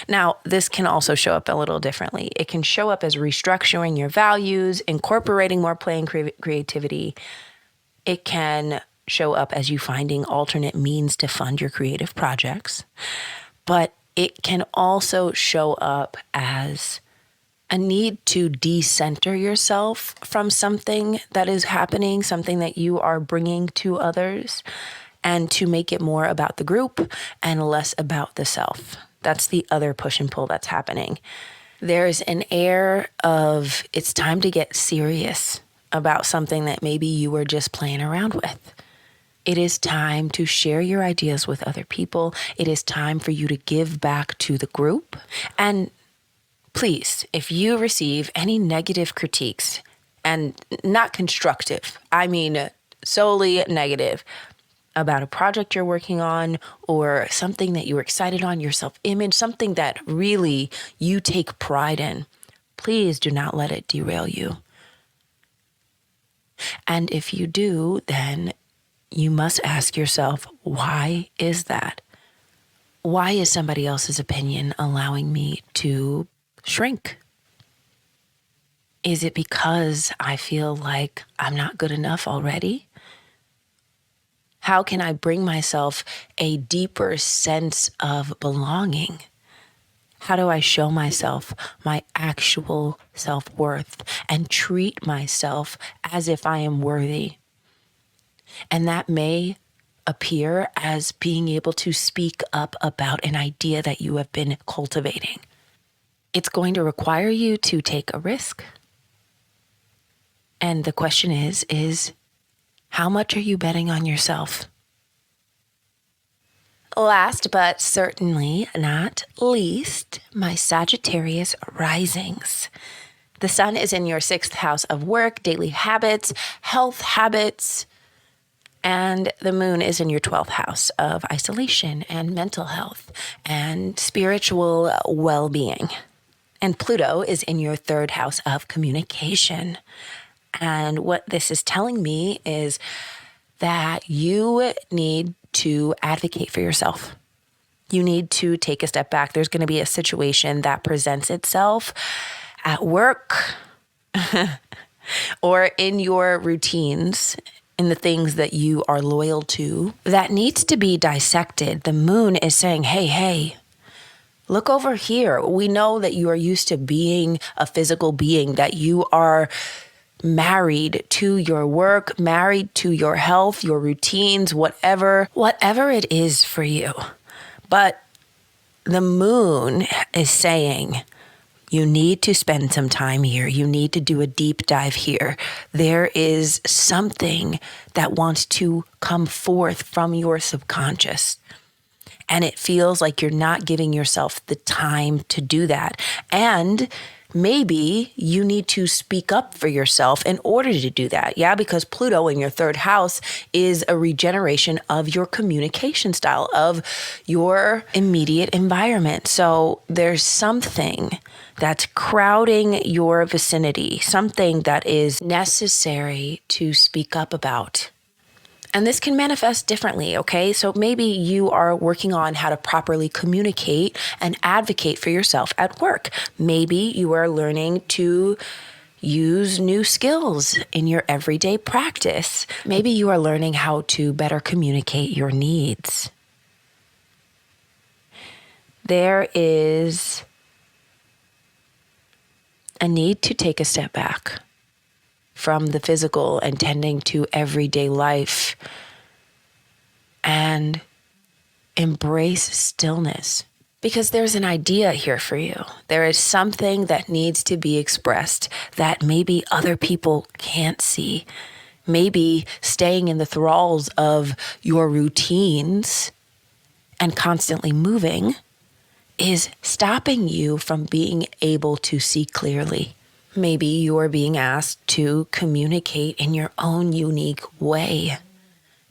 Now, this can also show up a little differently. It can show up as restructuring your values, incorporating more play and creativity. It can show up as you finding alternate means to fund your creative projects, but it can also show up as a need to decenter yourself from something that is happening, something that you are bringing to others, and to make it more about the group and less about the self. That's the other push and pull that's happening. There's an air of it's time to get serious about something that maybe you were just playing around with. It is time to share your ideas with other people. It is time for you to give back to the group. And please, if you receive any negative critiques, and not constructive, I mean solely negative, about a project you're working on or something that you're excited on, your self-image, something that really you take pride in, please do not let it derail you. And if you do, then you must ask yourself, why is that? Why is somebody else's opinion allowing me to shrink? Is it because I feel like I'm not good enough already? How can I bring myself a deeper sense of belonging? How do I show myself my actual self-worth and treat myself as if I am worthy? And that may appear as being able to speak up about an idea that you have been cultivating. It's going to require you to take a risk. And the question is how much are you betting on yourself? Last but certainly not least, my Sagittarius risings. The sun is in your 6th house of work, daily habits, health habits, And the moon is in your 12th house of isolation and mental health and spiritual well-being. And Pluto is in your 3rd house of communication. And what this is telling me is that you need to advocate for yourself. You need to take a step back. There's going to be a situation that presents itself at work or in your routines, in the things that you are loyal to, that needs to be dissected. The moon is saying, hey, look over here. We know that you are used to being a physical being, that you are married to your work, married to your health, your routines, whatever it is for you. But the moon is saying, you need to spend some time here. You need to do a deep dive here. There is something that wants to come forth from your subconscious. And it feels like you're not giving yourself the time to do that. And maybe you need to speak up for yourself in order to do that. Yeah, because Pluto in your 3rd house is a regeneration of your communication style, of your immediate environment. So there's something that's crowding your vicinity, something that is necessary to speak up about. And this can manifest differently, okay? So maybe you are working on how to properly communicate and advocate for yourself at work. Maybe you are learning to use new skills in your everyday practice. Maybe you are learning how to better communicate your needs. There is a need to take a step back from the physical and tending to everyday life and embrace stillness. Because there's an idea here for you. There is something that needs to be expressed that maybe other people can't see. Maybe staying in the thralls of your routines and constantly moving is stopping you from being able to see clearly. Maybe you are being asked to communicate in your own unique way,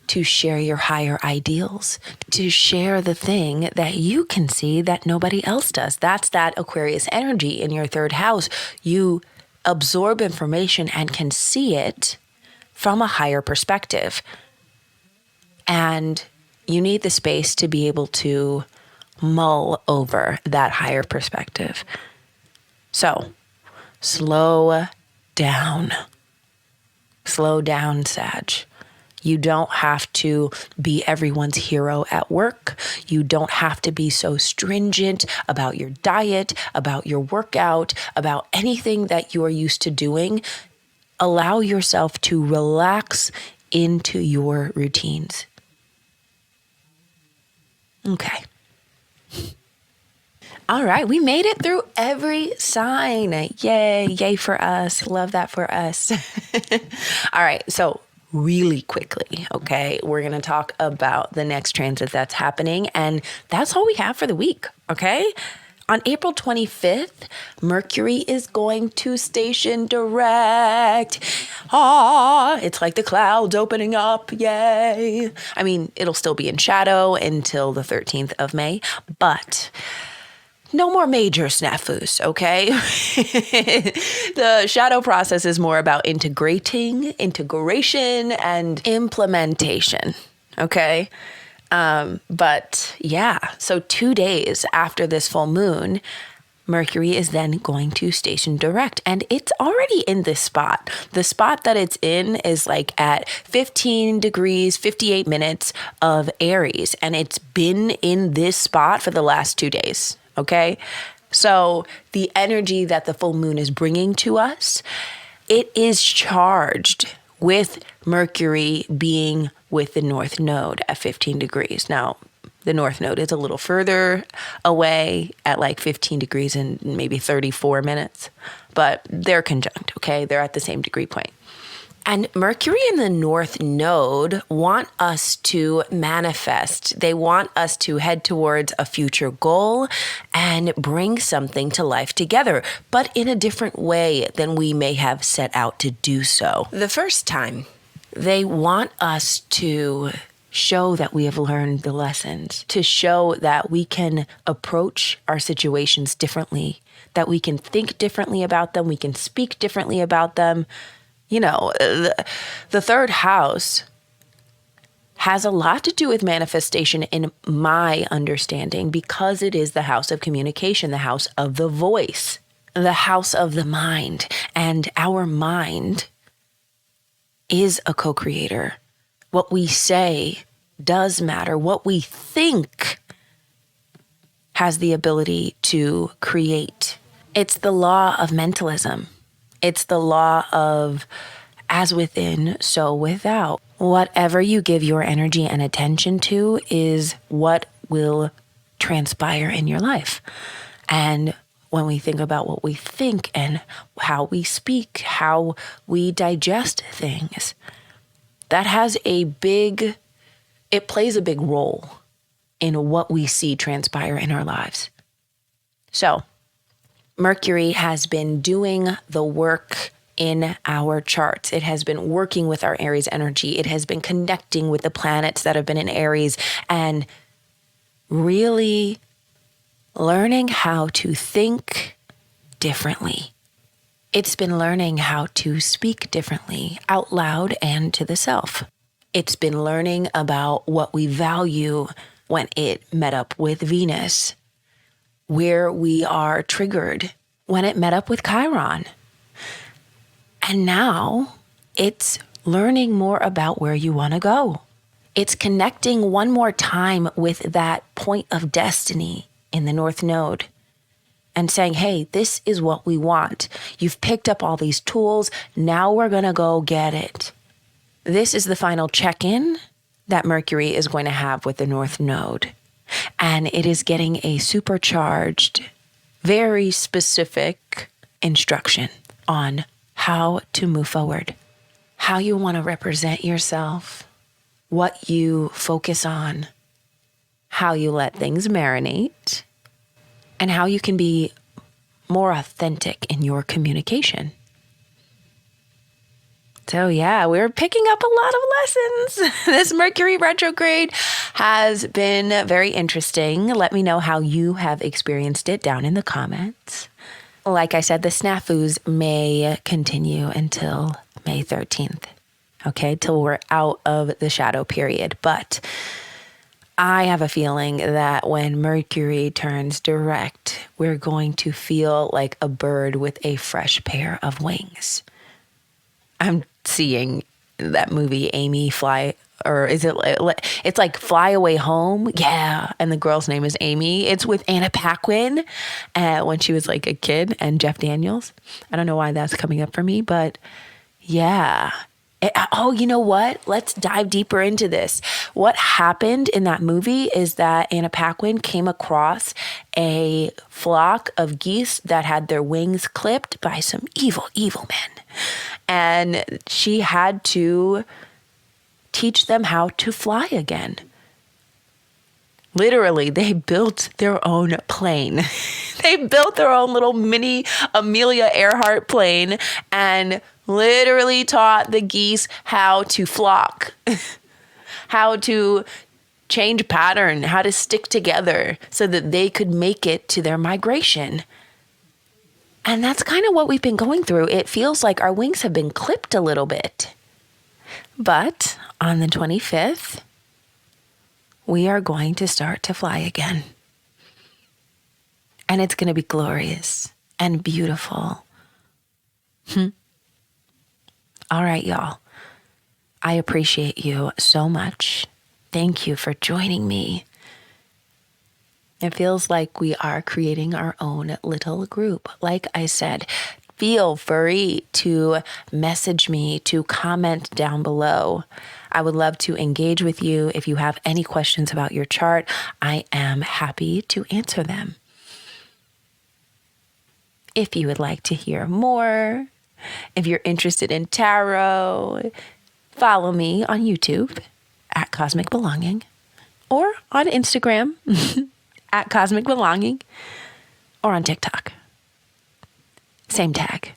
to share your higher ideals, to share the thing that you can see that nobody else does. That's that Aquarius energy in your 3rd house. You absorb information and can see it from a higher perspective. And you need the space to be able to mull over that higher perspective. So, slow down. Slow down, Sag. You don't have to be everyone's hero at work. You don't have to be so stringent about your diet, about your workout, about anything that you are used to doing. Allow yourself to relax into your routines. Okay. All right, we made it through every sign. Yay for us. Love that for us. All right, so really quickly, okay, we're going to talk about the next transit that's happening, and that's all we have for the week, okay? On April 25th, Mercury is going to station direct. It's like the clouds opening up, yay. I mean, it'll still be in shadow until the 13th of May, but no more major snafus, okay? The shadow process is more about integration, and implementation, okay? But yeah, so 2 days after this full moon, Mercury is then going to station direct, and it's already in this spot. The spot that it's in is like at 15 degrees, 58 minutes of Aries, and it's been in this spot for the last 2 days. Okay, so the energy that the full moon is bringing to us, it is charged with Mercury being with the North Node at 15 degrees. Now, the North Node is a little further away at like 15 degrees and maybe 34 minutes, but they're conjunct, okay? They're at the same degree point. And Mercury and the North Node want us to manifest. They want us to head towards a future goal and bring something to life together, but in a different way than we may have set out to do so the first time. They want us to show that we have learned the lessons, to show that we can approach our situations differently, that we can think differently about them, we can speak differently about them. You know, the third house has a lot to do with manifestation in my understanding, because it is the house of communication, the house of the voice, the house of the mind. And our mind is a co-creator. What we say does matter. What we think has the ability to create. It's the law of mentalism. It's the law of as within, so without. Whatever you give your energy and attention to is what will transpire in your life. And when we think about what we think and how we speak, how we digest things, that has it plays a big role in what we see transpire in our lives. So, Mercury has been doing the work in our charts. It has been working with our Aries energy. It has been connecting with the planets that have been in Aries and really learning how to think differently. It's been learning how to speak differently, out loud and to the self. It's been learning about what we value when it met up with Venus, where we are triggered when it met up with Chiron. And now it's learning more about where you want to go. It's connecting one more time with that point of destiny in the North Node and saying, hey, this is what we want. You've picked up all these tools. Now we're going to go get it. This is the final check-in that Mercury is going to have with the North Node. And it is getting a supercharged, very specific instruction on how to move forward, how you want to represent yourself, what you focus on, how you let things marinate, and how you can be more authentic in your communication. So yeah, we're picking up a lot of lessons. This Mercury retrograde has been very interesting. Let me know how you have experienced it down in the comments. Like I said, the snafus may continue until May 13th, okay, till we're out of the shadow period. But I have a feeling that when Mercury turns direct, we're going to feel like a bird with a fresh pair of wings. I'm seeing that movie, Amy Fly, or is it, it's like Fly Away Home? Yeah. And the girl's name is Amy. It's with Anna Paquin when she was like a kid, and Jeff Daniels. I don't know why that's coming up for me, but yeah. You know what? Let's dive deeper into this. What happened in that movie is that Anna Paquin came across a flock of geese that had their wings clipped by some evil, evil men. And she had to teach them how to fly again. Literally, they built their own plane. They built their own little mini Amelia Earhart plane and literally taught the geese how to flock, how to change pattern, how to stick together so that they could make it to their migration. And that's kind of what we've been going through. It feels like our wings have been clipped a little bit. But on the 25th, we are going to start to fly again. And it's going to be glorious and beautiful. All right, y'all. I appreciate you so much. Thank you for joining me. It feels like we are creating our own little group. Like I said, feel free to message me, to comment down below. I would love to engage with you. If you have any questions about your chart, I am happy to answer them. If you would like to hear more, if you're interested in tarot, follow me on YouTube at Cosmic Belonging or on Instagram at Cosmic Belonging or on TikTok. Same tag.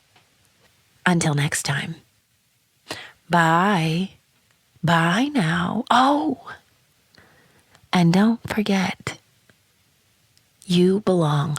Until next time. Bye. Bye now. Oh, and don't forget, you belong.